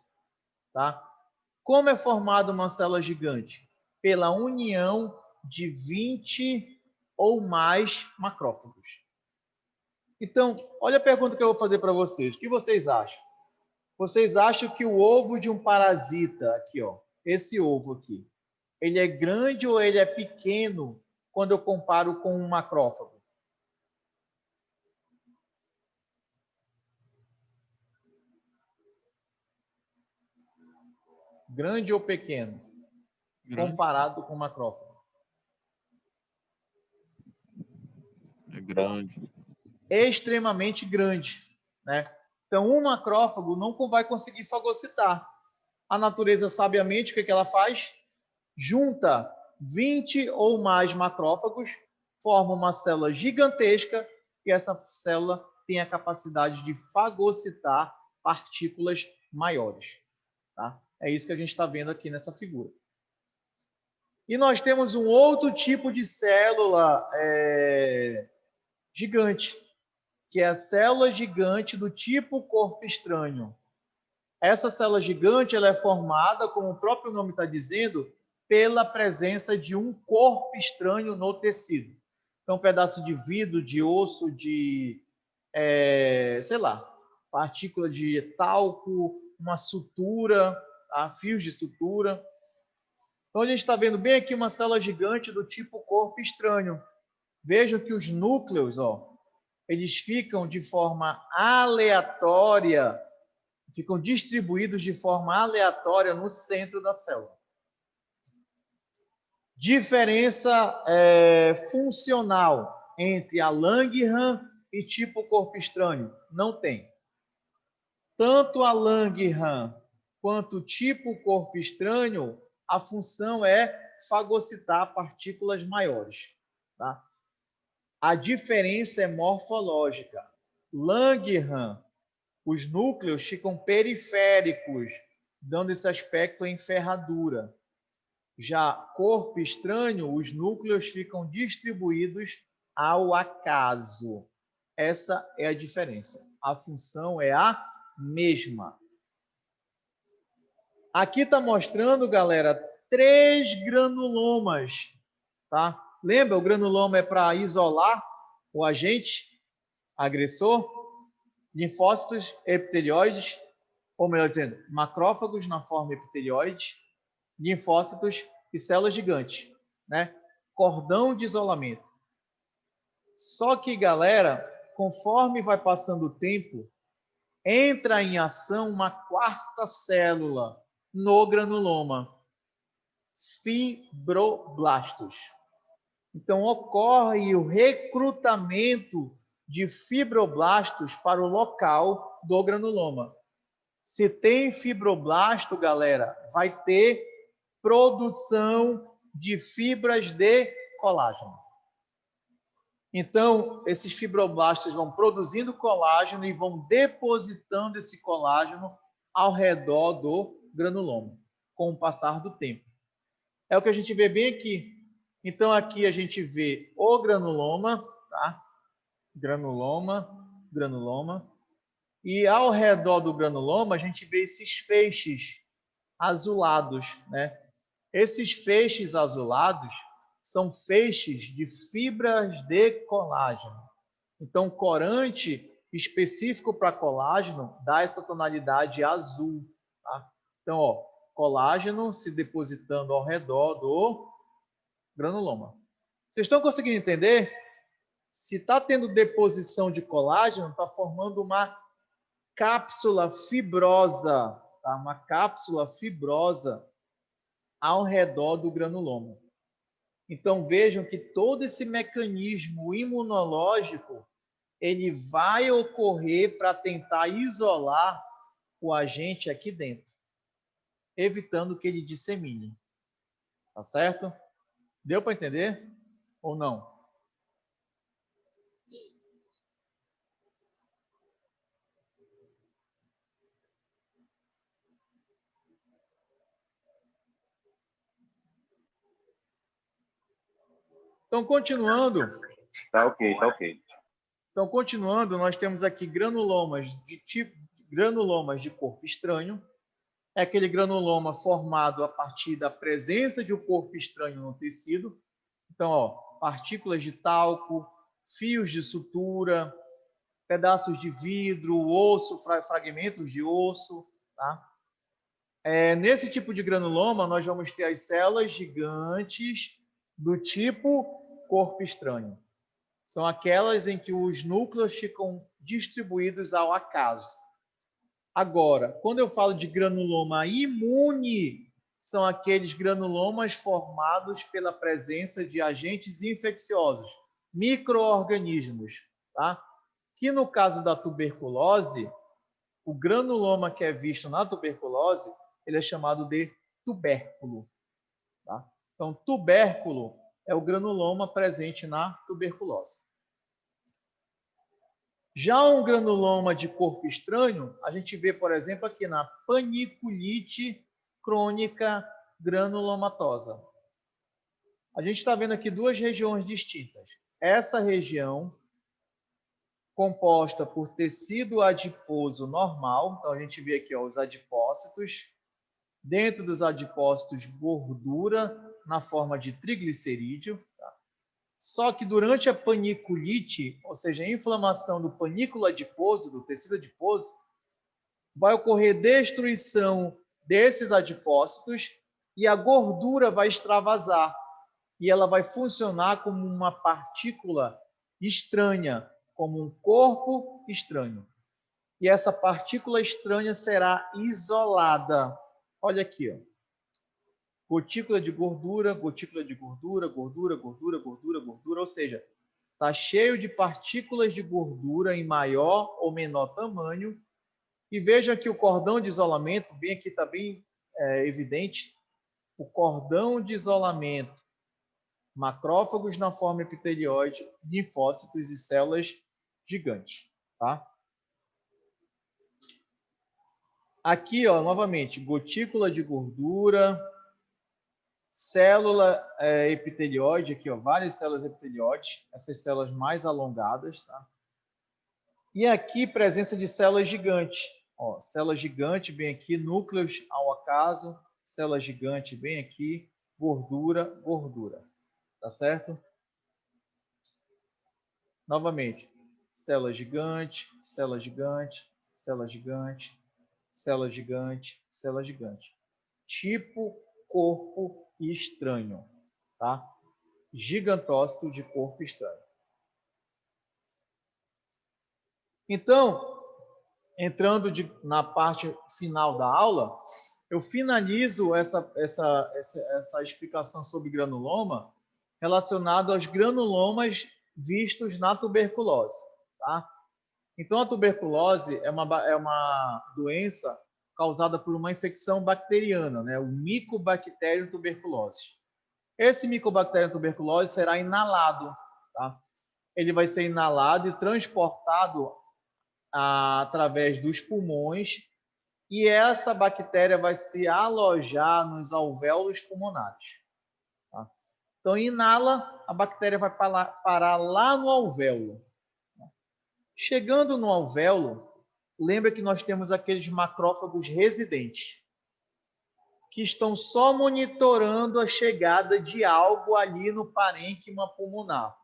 tá? Como é formada uma célula gigante? Pela união de 20 ou mais macrófagos. Então, olha a pergunta que eu vou fazer para vocês. O que vocês acham? Vocês acham que o ovo de um parasita, aqui, ó, esse ovo aqui, ele é grande ou ele é pequeno quando eu comparo com um macrófago? Grande ou pequeno? Grande. Comparado com o macrófago. É grande. Extremamente grande, né? Então, um macrófago não vai conseguir fagocitar. A natureza, sabiamente, o que ela faz? Junta 20 ou mais macrófagos, forma uma célula gigantesca e essa célula tem a capacidade de fagocitar partículas maiores. Tá? É isso que a gente está vendo aqui nessa figura. E nós temos um outro tipo de célula gigante, que é a célula gigante do tipo corpo estranho. Essa célula gigante ela é formada, como o próprio nome está dizendo, pela presença de um corpo estranho no tecido. Então, um pedaço de vidro, de osso, de, sei lá, partícula de talco, uma sutura, tá? Fios de sutura. Então, a gente está vendo bem aqui uma célula gigante do tipo corpo estranho. Vejam que os núcleos, ó, eles ficam de forma aleatória, ficam distribuídos de forma aleatória no centro da célula. Diferença funcional entre a Langerhans e tipo corpo estranho? Não tem. Tanto a Langerhans quanto o tipo corpo estranho, a função é fagocitar partículas maiores. Tá? A diferença é morfológica. Langerhans, os núcleos ficam periféricos, dando esse aspecto em ferradura. Já corpo estranho, os núcleos ficam distribuídos ao acaso. Essa é a diferença. A função é a mesma. Aqui está mostrando, galera, 3 granulomas. Tá? Lembra, o granuloma é para isolar o agente agressor? Linfócitos epitelioides, ou melhor dizendo, macrófagos na forma epitelioide, linfócitos e células gigantes, né? Cordão de isolamento. Só que, galera, conforme vai passando o tempo, entra em ação uma quarta célula no granuloma, fibroblastos. Então, ocorre o recrutamento de fibroblastos para o local do granuloma. Se tem fibroblasto, galera, vai ter produção de fibras de colágeno. Então, esses fibroblastos vão produzindo colágeno e vão depositando esse colágeno ao redor do granuloma, com o passar do tempo. É o que a gente vê bem aqui. Então, aqui a gente vê o granuloma, tá? Granuloma, granuloma. E ao redor do granuloma, a gente vê esses feixes azulados, né? Esses feixes azulados são feixes de fibras de colágeno. Então, corante específico para colágeno dá essa tonalidade azul, tá? Então, ó, colágeno se depositando ao redor do granuloma. Vocês estão conseguindo entender? Se está tendo deposição de colágeno, está formando uma cápsula fibrosa, tá? Uma cápsula fibrosa ao redor do granuloma. Então vejam que todo esse mecanismo imunológico ele vai ocorrer para tentar isolar o agente aqui dentro, evitando que ele dissemine. Tá certo? Deu para entender ou não? Então, continuando. Tá ok, tá ok. Então, continuando, nós temos aqui granulomas de corpo estranho. É aquele granuloma formado a partir da presença de um corpo estranho no tecido. Então, ó, partículas de talco, fios de sutura, pedaços de vidro, osso, fragmentos de osso, tá? Nesse tipo de granuloma, nós vamos ter as células gigantes do tipo corpo estranho. São aquelas em que os núcleos ficam distribuídos ao acaso. Agora, quando eu falo de granuloma imune, são aqueles granulomas formados pela presença de agentes infecciosos, micro-organismos, tá? Que no caso da tuberculose, o granuloma que é visto na tuberculose, ele é chamado de tubérculo, tá? Então, tubérculo é o granuloma presente na tuberculose. Já um granuloma de corpo estranho, a gente vê, por exemplo, aqui na paniculite crônica granulomatosa. A gente está vendo aqui duas regiões distintas. Essa região, composta por tecido adiposo normal, então a gente vê aqui ó, os adipócitos, dentro dos adipócitos, gordura na forma de triglicerídeo. Tá? Só que durante a paniculite, ou seja, a inflamação do panículo adiposo, do tecido adiposo, vai ocorrer destruição desses adipócitos e a gordura vai extravasar. E ela vai funcionar como uma partícula estranha, como um corpo estranho. E essa partícula estranha será isolada. Olha aqui, ó. Gotícula de gordura, gotícula de gordura, gordura, gordura, gordura, gordura. Ou seja, está cheio de partículas de gordura em maior ou menor tamanho. E veja que o cordão de isolamento, bem aqui está bem evidente, o cordão de isolamento, macrófagos na forma epitelioide, linfócitos e células gigantes. Tá? Aqui, ó, novamente, gotícula de gordura, célula epitelioide, aqui, ó, várias células epitelioides, essas células mais alongadas, tá? E aqui, presença de células gigantes. Ó, célula gigante, bem aqui, núcleos ao acaso, célula gigante, bem aqui, gordura, gordura. Tá certo? Novamente, célula gigante, célula gigante, célula gigante, célula gigante, célula gigante. Tipo corpo estranho, tá? Gigantócito de corpo estranho. Então, entrando na parte final da aula, eu finalizo essa explicação sobre granuloma relacionado aos granulomas vistos na tuberculose. Tá? Então, a tuberculose é uma doença causada por uma infecção bacteriana, né? O Mycobacterium tuberculose. Esse Mycobacterium tuberculose será inalado. Tá? Ele vai ser inalado e transportado através dos pulmões, e essa bactéria vai se alojar nos alvéolos pulmonares. Tá? Então, inala, a bactéria vai parar lá no alvéolo. Chegando no alvéolo, lembra que nós temos aqueles macrófagos residentes, que estão só monitorando a chegada de algo ali no parênquima pulmonar.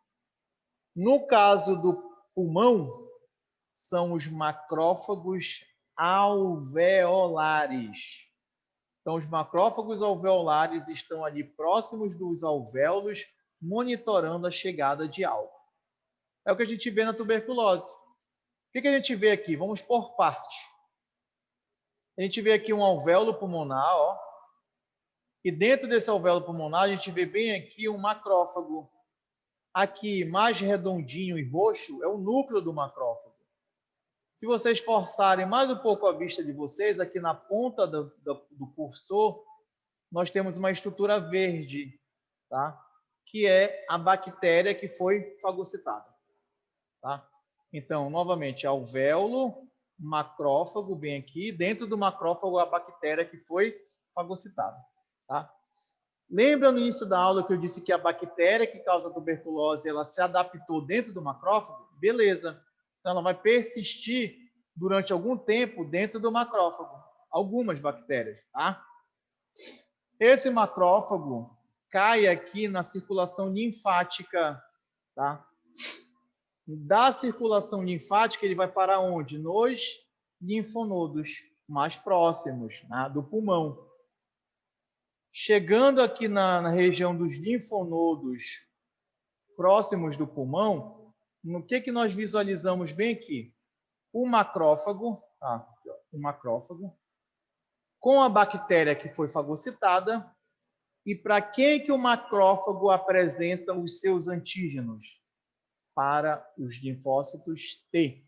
No caso do pulmão, são os macrófagos alveolares. Então, os macrófagos alveolares estão ali próximos dos alvéolos, monitorando a chegada de algo. É o que a gente vê na tuberculose. O que a gente vê aqui? Vamos por partes. A gente vê aqui um alvéolo pulmonar, ó. E dentro desse alvéolo pulmonar, a gente vê bem aqui um macrófago. Aqui, mais redondinho e roxo, é o núcleo do macrófago. Se vocês forçarem mais um pouco a vista de vocês, aqui na ponta do cursor, nós temos uma estrutura verde, tá? Que é a bactéria que foi fagocitada. Tá? Então, novamente, alvéolo, macrófago, bem aqui. Dentro do macrófago, a bactéria que foi fagocitada. Tá? Lembra no início da aula que eu disse que a bactéria que causa tuberculose, ela se adaptou dentro do macrófago? Beleza. Então, ela vai persistir durante algum tempo dentro do macrófago. Algumas bactérias, tá? Esse macrófago cai aqui na circulação linfática, tá? Da circulação linfática, ele vai para onde? Nos linfonodos mais próximos, né, do pulmão. Chegando aqui na região dos linfonodos próximos do pulmão, no que nós visualizamos bem aqui? O macrófago, tá? Aqui, ó, um macrófago, com a bactéria que foi fagocitada, e para quem que o macrófago apresenta os seus antígenos? Para os linfócitos T.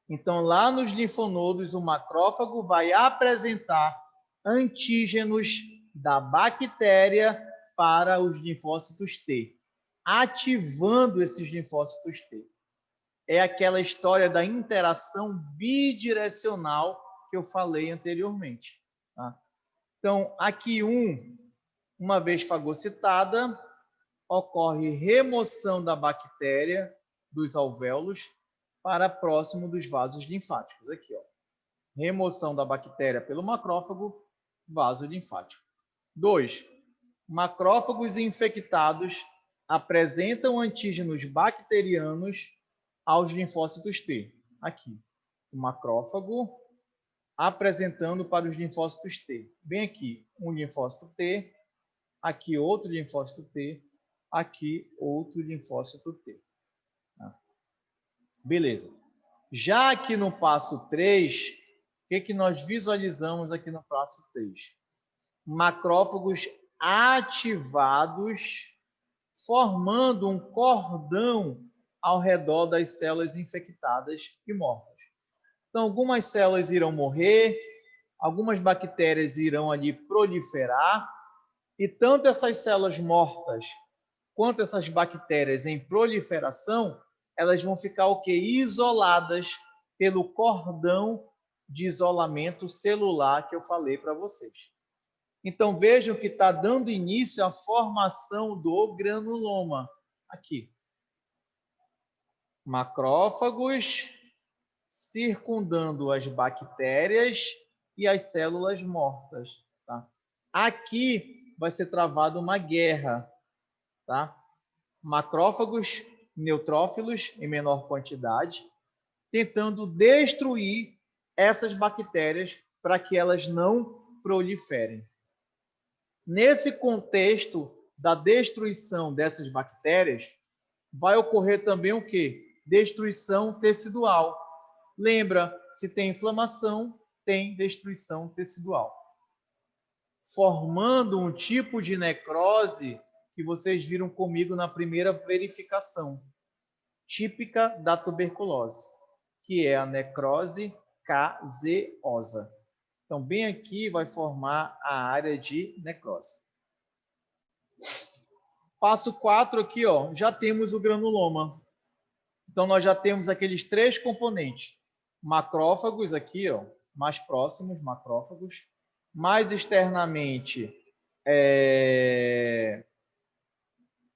Então, lá nos linfonodos, o macrófago vai apresentar antígenos da bactéria para os linfócitos T, ativando esses linfócitos T. É aquela história da interação bidirecional que eu falei anteriormente. Tá? Então, aqui uma vez fagocitada, ocorre remoção da bactéria dos alvéolos para próximo dos vasos linfáticos. Aqui, ó. Remoção da bactéria pelo macrófago, vaso linfático. 2. Macrófagos infectados apresentam antígenos bacterianos aos linfócitos T. Aqui, o macrófago apresentando para os linfócitos T. Bem aqui, um linfócito T, aqui outro linfócito T, aqui outro linfócito T. Beleza. Já aqui no passo 3, o que nós visualizamos aqui no passo 3? Macrófagos ativados, formando um cordão ao redor das células infectadas e mortas. Então, algumas células irão morrer, algumas bactérias irão ali proliferar, e tanto essas células mortas quanto essas bactérias em proliferação, elas vão ficar o quê? Isoladas pelo cordão de isolamento celular que eu falei para vocês. Então, vejam que está dando início à formação do granuloma. Aqui. Macrófagos circundando as bactérias e as células mortas. Tá? Aqui vai ser travada uma guerra. Tá? Macrófagos neutrófilos em menor quantidade, tentando destruir essas bactérias para que elas não proliferem. Nesse contexto da destruição dessas bactérias, vai ocorrer também o quê? Destruição tecidual. Lembra, se tem inflamação, tem destruição tecidual. Formando um tipo de necrose que vocês viram comigo na primeira verificação, típica da tuberculose, que é a necrose caseosa. Então, bem aqui vai formar a área de necrose. Passo 4 aqui, ó, já temos o granuloma. Então, nós já temos aqueles 3 componentes. Macrófagos aqui, ó, mais próximos, macrófagos. Mais externamente,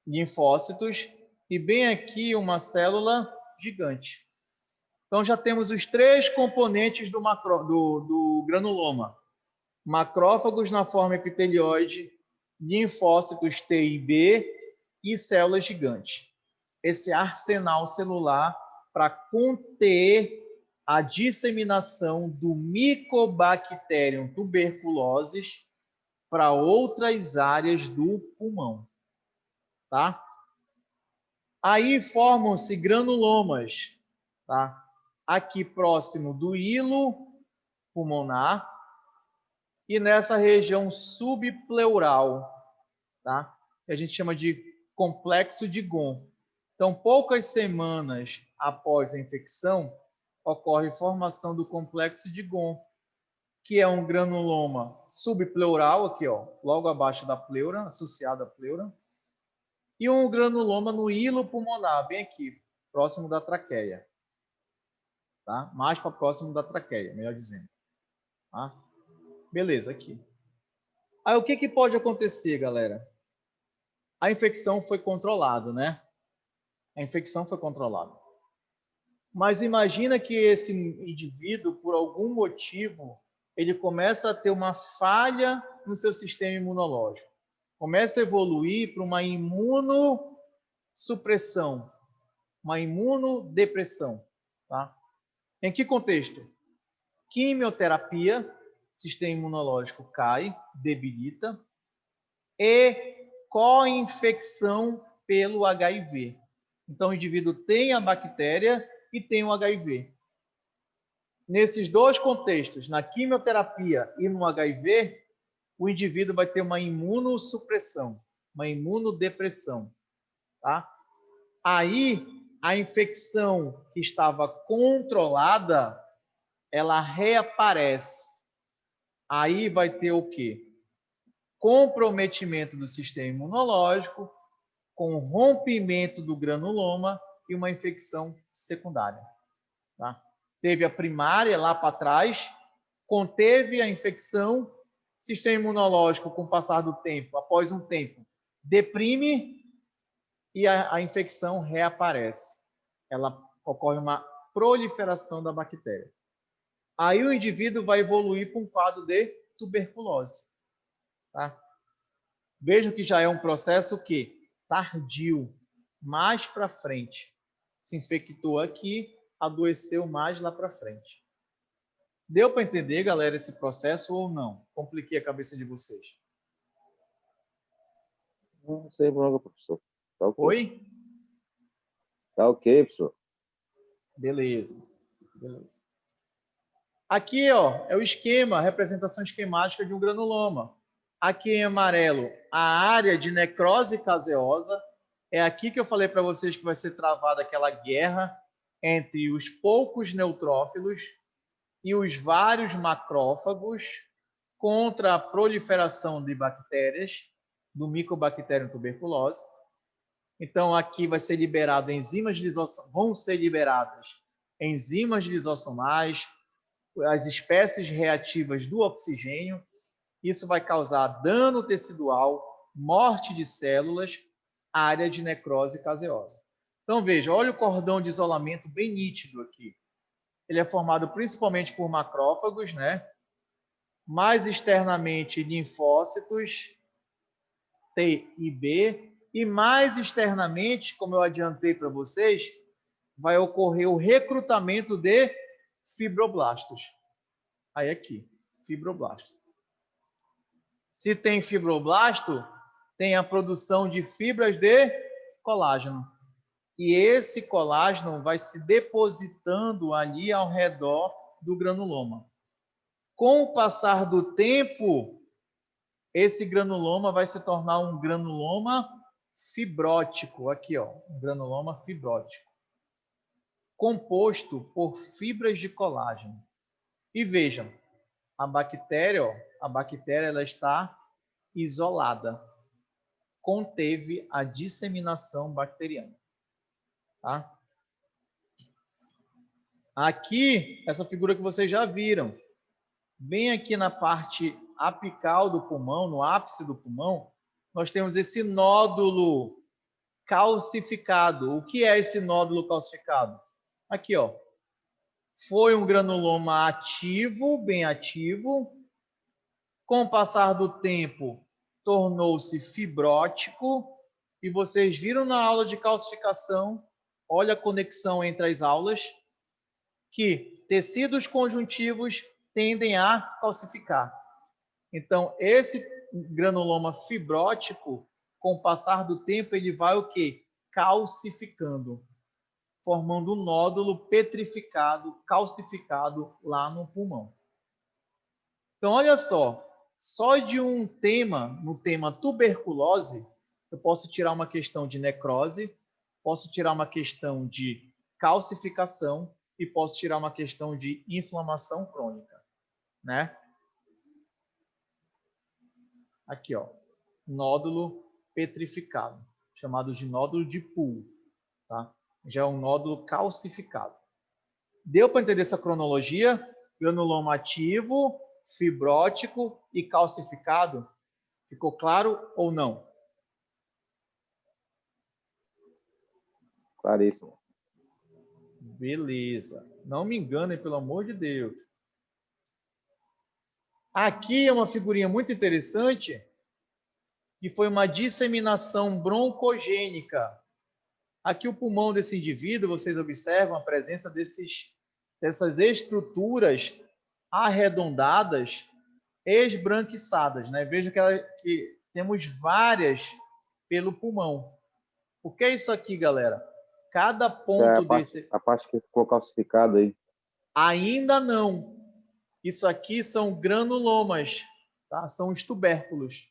linfócitos. E bem aqui uma célula gigante. Então, já temos os 3 componentes do granuloma. Macrófagos na forma epitelioide, linfócitos T e B e células gigantes. Esse arsenal celular para conter a disseminação do Mycobacterium tuberculosis para outras áreas do pulmão. Tá? Aí formam-se granulomas, tá? Aqui próximo do hilo pulmonar e nessa região subpleural, tá? Que a gente chama de complexo de Ghon. Então, poucas semanas após a infecção, ocorre formação do complexo de Ghon, que é um granuloma subpleural, aqui, ó, logo abaixo da pleura, associado à pleura, e um granuloma no hilo pulmonar, bem aqui, próximo da traqueia. Tá? Mais para próximo da traqueia, melhor dizendo. Tá? Beleza, aqui. Aí o que pode acontecer, galera? A infecção foi controlada, né? A infecção foi controlada. Mas imagina que esse indivíduo, por algum motivo, ele começa a ter uma falha no seu sistema imunológico. Começa a evoluir para uma imunossupressão, uma imunodepressão. Tá? Em que contexto? Quimioterapia, sistema imunológico cai, debilita, e co-infecção pelo HIV. Então, o indivíduo tem a bactéria e tem o HIV. nesses dois contextos, na quimioterapia e no HIV, o indivíduo vai ter uma imunossupressão, uma imunodepressão, tá? Aí, a infecção que estava controlada, ela reaparece. Aí vai ter o quê? Comprometimento do sistema imunológico, com rompimento do granuloma e uma infecção secundária. Tá? Teve a primária lá para trás, conteve a infecção, sistema imunológico, com o passar do tempo, após um tempo, deprime e a infecção reaparece. Ela ocorre uma proliferação da bactéria. Aí o indivíduo vai evoluir para um quadro de tuberculose. Tá? Veja que já é um processo que tardio, mais para frente. Se infectou aqui, adoeceu mais lá para frente. Deu para entender, galera, esse processo ou não? Compliquei a cabeça de vocês. Não sei, não, professor. Tá ok. Oi? Tá ok, professor. Beleza. Beleza. Aqui, ó, é o esquema, a representação esquemática de um granuloma. Aqui em amarelo, a área de necrose caseosa. É aqui que eu falei para vocês que vai ser travada aquela guerra entre os poucos neutrófilos e os vários macrófagos contra a proliferação de bactérias do Mycobacterium tuberculose. Então, aqui vai ser liberado enzimas vão ser liberadas enzimas lisossomais, as espécies reativas do oxigênio. Isso vai causar dano tecidual, morte de células, área de necrose caseosa. Então, veja, olha o cordão de isolamento bem nítido aqui. Ele é formado principalmente por macrófagos, né? Mais externamente linfócitos T e B, e mais externamente, como eu adiantei para vocês, vai ocorrer o recrutamento de fibroblastos. Aí aqui, fibroblasto. Se tem fibroblasto, tem a produção de fibras de colágeno. E esse colágeno vai se depositando ali ao redor do granuloma. Com o passar do tempo, esse granuloma vai se tornar um granuloma fibrótico. Aqui, ó, um granuloma fibrótico. Composto por fibras de colágeno. E vejam, a bactéria, ó, ela está isolada. Conteve a disseminação bacteriana. Tá? Aqui, essa figura que vocês já viram, bem aqui na parte apical do pulmão, no ápice do pulmão, nós temos esse nódulo calcificado. O que é esse nódulo calcificado? Aqui, ó. Foi um granuloma ativo, bem ativo. Com o passar do tempo, tornou-se fibrótico. E vocês viram na aula de calcificação, olha a conexão entre as aulas, que tecidos conjuntivos tendem a calcificar. Então, esse granuloma fibrótico, com o passar do tempo, ele vai o quê? Calcificando, formando um nódulo petrificado, calcificado lá no pulmão. Então, olha só de um tema, no tema tuberculose, eu posso tirar uma questão de necrose, posso tirar uma questão de calcificação e posso tirar uma questão de inflamação crônica, né? Aqui, ó, nódulo petrificado, chamado de nódulo de Poole, tá? Já é um nódulo calcificado. Deu para entender essa cronologia? Granuloma ativo, fibrótico e calcificado? Ficou claro ou não? Claríssimo. Beleza. Não me enganem, pelo amor de Deus. Aqui é uma figurinha muito interessante, que foi uma disseminação broncogênica. Aqui o pulmão desse indivíduo, vocês observam a presença dessas estruturas arredondadas, esbranquiçadas, né? Veja que temos várias pelo pulmão. O que é isso aqui, galera? Cada ponto A parte que ficou calcificada aí. Ainda não. Isso aqui são granulomas, tá? São os tubérculos.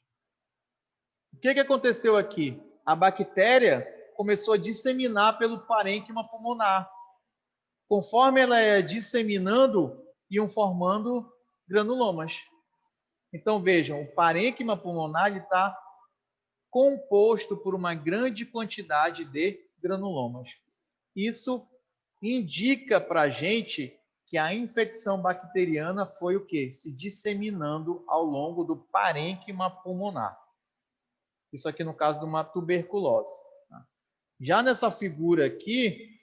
O que aconteceu aqui? A bactéria começou a disseminar pelo parênquima pulmonar. Conforme ela ia disseminando, iam formando granulomas. Então, vejam, o parênquima pulmonar está composto por uma grande quantidade de granulomas. Isso indica para a gente que a infecção bacteriana foi o quê? Se disseminando ao longo do parênquima pulmonar. Isso aqui no caso de uma tuberculose. Já nessa figura aqui,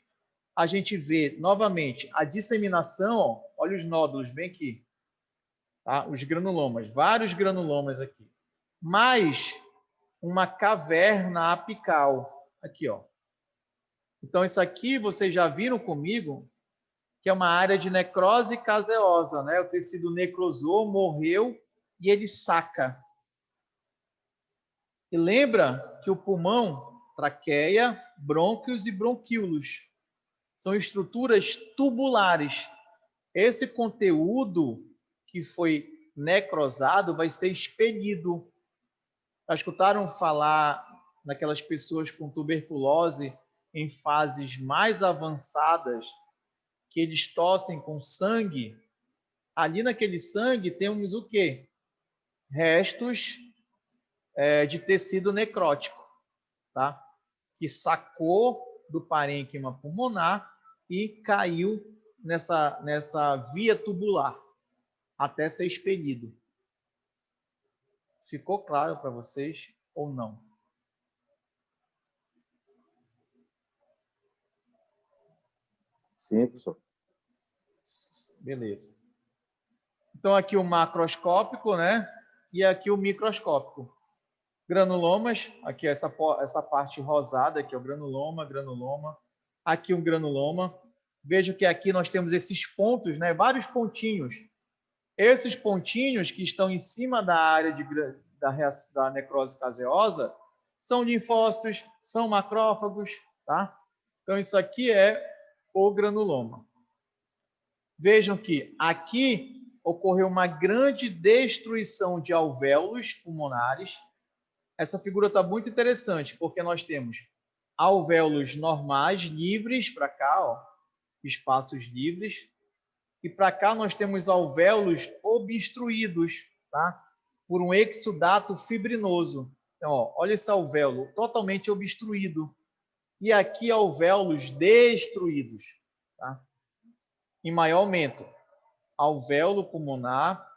a gente vê novamente a disseminação, ó, olha os nódulos bem aqui, tá? Os granulomas, vários granulomas aqui. Mais uma caverna apical, aqui, ó. Então isso aqui vocês já viram comigo, que é uma área de necrose caseosa, né? O tecido necrosou, morreu e ele saca. E lembra que o pulmão, traqueia, brônquios e bronquíolos, são estruturas tubulares. Esse conteúdo que foi necrosado vai ser expelido. Já escutaram falar naquelas pessoas com tuberculose em fases mais avançadas, que eles tossem com sangue? Ali naquele sangue temos o quê? Restos de tecido necrótico, tá? Que sacou do parênquima pulmonar e caiu nessa via tubular até ser expelido. Ficou claro para vocês ou não? Sim, professor. Beleza. Então aqui o macroscópico, né? E aqui o microscópico. Granulomas, aqui essa parte rosada, aqui é o granuloma. Aqui um granuloma. Vejo que aqui nós temos esses pontos, né? Vários pontinhos. Esses pontinhos que estão em cima da área da necrose caseosa são linfócitos, são macrófagos, tá? Então isso aqui é o granuloma. Vejam que aqui ocorreu uma grande destruição de alvéolos pulmonares. Essa figura está muito interessante, porque nós temos alvéolos normais, livres, para cá, ó, espaços livres, e para cá nós temos alvéolos obstruídos, tá? Por um exudato fibrinoso. Então, ó, olha esse alvéolo totalmente obstruído. E aqui alvéolos destruídos, tá? Em maior aumento, alvéolo pulmonar,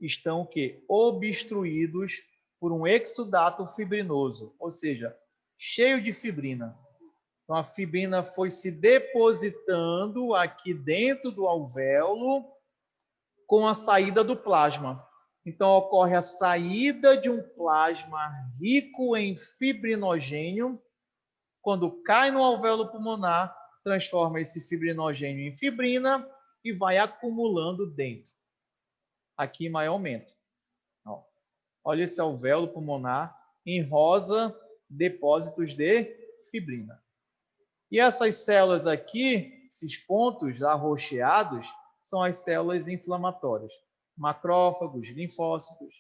estão o quê? Obstruídos por um exudato fibrinoso, ou seja, cheio de fibrina. Então, a fibrina foi se depositando aqui dentro do alvéolo com a saída do plasma. Então, ocorre a saída de um plasma rico em fibrinogênio. Quando cai no alvéolo pulmonar, transforma esse fibrinogênio em fibrina e vai acumulando dentro. Aqui em maior aumento. Ó, olha esse alvéolo pulmonar em rosa, depósitos de fibrina. E essas células aqui, esses pontos arroxeados, são as células inflamatórias. Macrófagos, linfócitos.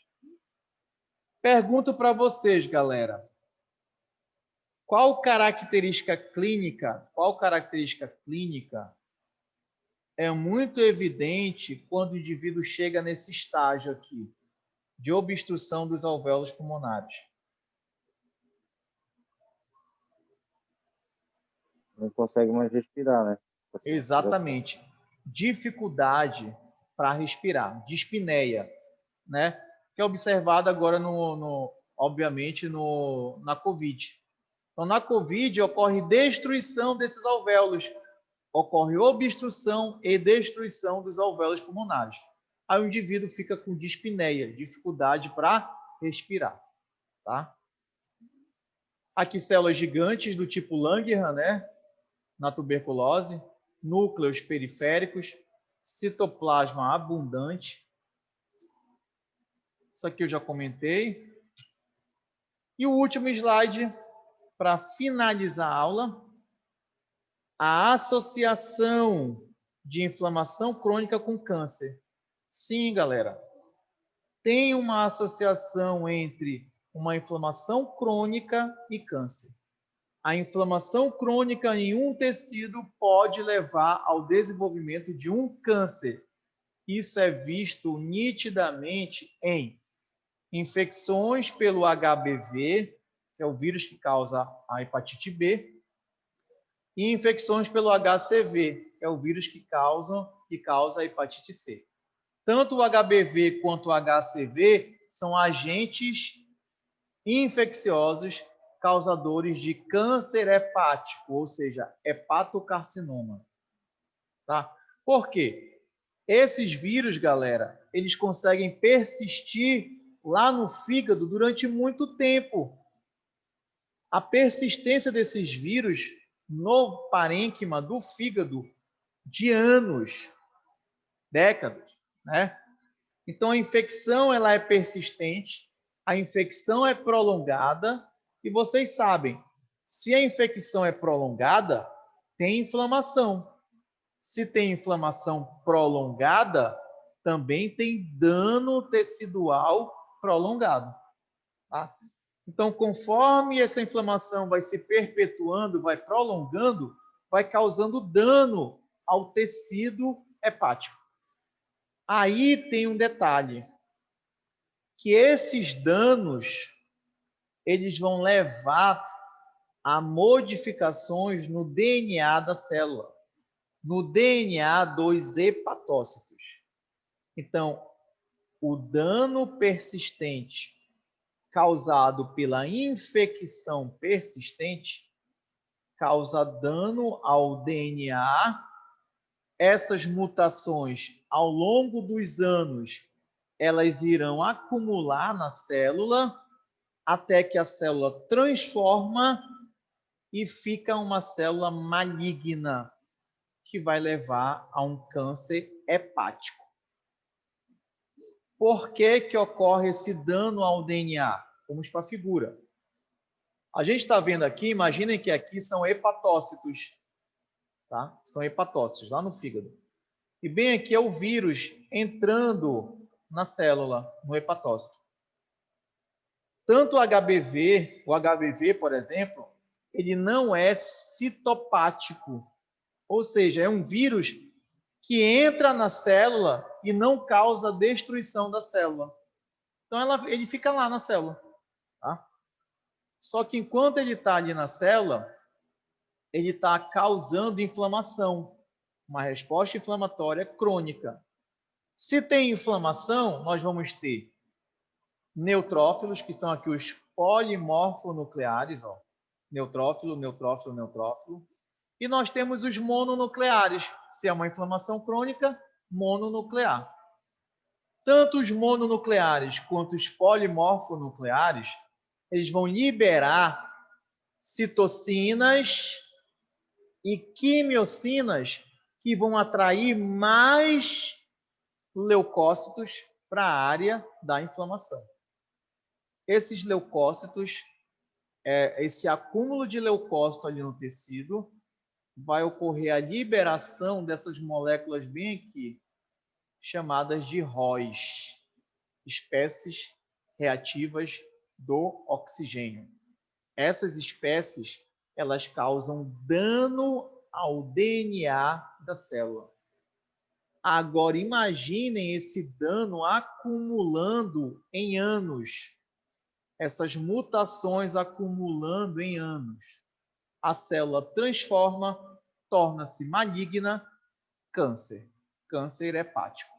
Pergunto para vocês, galera. Qual característica clínica é muito evidente quando o indivíduo chega nesse estágio aqui, de obstrução dos alvéolos pulmonares? Não consegue mais respirar, né? Exatamente. Dificuldade para respirar, dispneia, né? Que é observada agora, obviamente, na COVID. Então, na COVID, ocorre destruição desses alvéolos. Ocorre obstrução e destruição dos alvéolos pulmonares. Aí o indivíduo fica com dispneia, dificuldade para respirar, tá? Aqui células gigantes do tipo Langerhans, né? Na tuberculose, núcleos periféricos, citoplasma abundante. Isso aqui eu já comentei. E o último slide, para finalizar a aula. a associação de inflamação crônica com câncer. Sim, galera. Tem uma associação entre uma inflamação crônica e câncer. A inflamação crônica em um tecido pode levar ao desenvolvimento de um câncer. Isso é visto nitidamente em infecções pelo HBV, que é o vírus que causa a hepatite B, e infecções pelo HCV, que é o vírus que causa a hepatite C. Tanto o HBV quanto o HCV são agentes infecciosos causadores de câncer hepático, ou seja, hepatocarcinoma. Tá? Por quê? Esses vírus, galera, eles conseguem persistir lá no fígado durante muito tempo. A persistência desses vírus no parênquima do fígado de anos, décadas, né? Então a infecção ela é persistente, a infecção é prolongada e vocês sabem, se a infecção é prolongada, tem inflamação. Se tem inflamação prolongada, também tem dano tecidual prolongado. Tá? Então, conforme essa inflamação vai se perpetuando, vai prolongando, vai causando dano ao tecido hepático. Aí tem um detalhe, que esses danos eles vão levar a modificações no DNA da célula, no DNA dos hepatócitos. Então, o dano persistente causado pela infecção persistente causa dano ao DNA. Essas mutações, ao longo dos anos, elas irão acumular na célula até que a célula transforma e fica uma célula maligna, que vai levar a um câncer hepático. Por que que ocorre esse dano ao DNA? Vamos para a figura. A gente está vendo aqui, imaginem que aqui são hepatócitos, tá? São hepatócitos lá no fígado. E bem aqui é o vírus entrando na célula, no hepatócito. Tanto o HBV, por exemplo, ele não é citopático, ou seja, é um vírus que entra na célula e não causa destruição da célula. Então, ele fica lá na célula. Tá? Só que enquanto ele está ali na célula, ele está causando inflamação, uma resposta inflamatória crônica. Se tem inflamação, nós vamos ter neutrófilos, que são aqui os polimorfonucleares, ó. Neutrófilo, neutrófilo, neutrófilo. E nós temos os mononucleares. Se é uma inflamação crônica, mononuclear. Tanto os mononucleares quanto os polimorfonucleares, eles vão liberar citocinas e quimiocinas que vão atrair mais leucócitos para a área da inflamação. Esses leucócitos, esse acúmulo de leucócito ali no tecido, vai ocorrer a liberação dessas moléculas bem aqui, chamadas de ROS, espécies reativas do oxigênio. Essas espécies, elas causam dano ao DNA da célula. Agora, imaginem esse dano acumulando em anos, essas mutações acumulando em anos. A célula transforma, torna-se maligna, câncer hepático.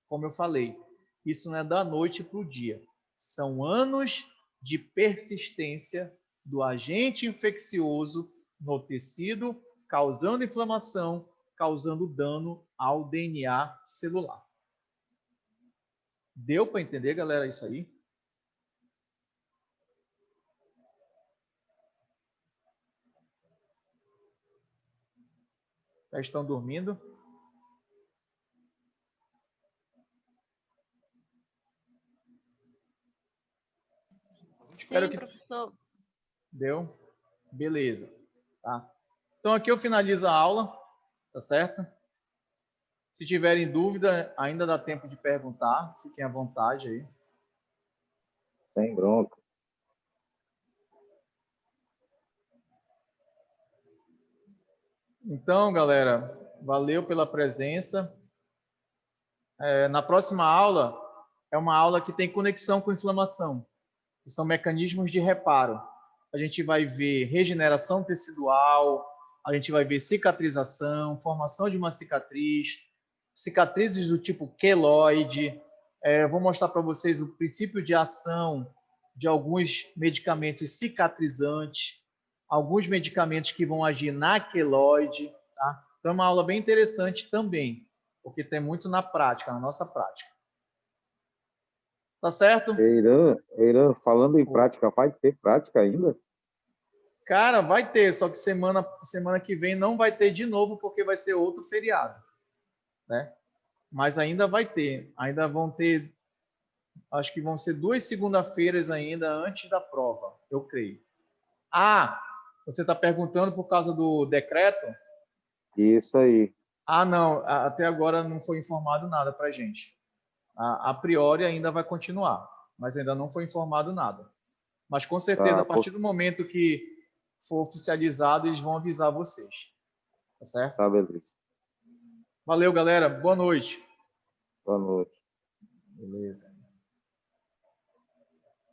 Como eu falei, isso não é da noite para o dia. São anos de persistência do agente infeccioso no tecido, causando inflamação, causando dano ao DNA celular. Deu para entender, galera, isso aí? Já estão dormindo? Sim, professor. Deu? Beleza. Tá? Então, aqui eu finalizo a aula, tá certo? Se tiverem dúvida, ainda dá tempo de perguntar. Fiquem à vontade aí. Sem bronca. Então, galera, valeu pela presença. Na próxima aula, é uma aula que tem conexão com inflamação, que são mecanismos de reparo. A gente vai ver regeneração tecidual, a gente vai ver cicatrização, formação de uma cicatriz, cicatrizes do tipo queloide. Eu vou mostrar para vocês o princípio de ação de alguns medicamentos cicatrizantes, alguns medicamentos que vão agir na queloide. Tá? Então, é uma aula bem interessante também, porque tem muito na prática, na nossa prática. Tá certo? Eiran, falando em prática, vai ter prática ainda? Cara, vai ter, só que semana que vem não vai ter de novo, porque vai ser outro feriado, né? Mas ainda vai ter, ainda vão ter, acho que vão ser 2 segunda-feiras ainda antes da prova, eu creio. Ah, você está perguntando por causa do decreto? Isso aí. Ah, não, até agora não foi informado nada para a gente. A priori ainda vai continuar, mas ainda não foi informado nada. Mas com certeza, a partir do momento que for oficializado, eles vão avisar vocês. Tá certo? Tá, beleza. Valeu, galera. Boa noite. Boa noite. Beleza.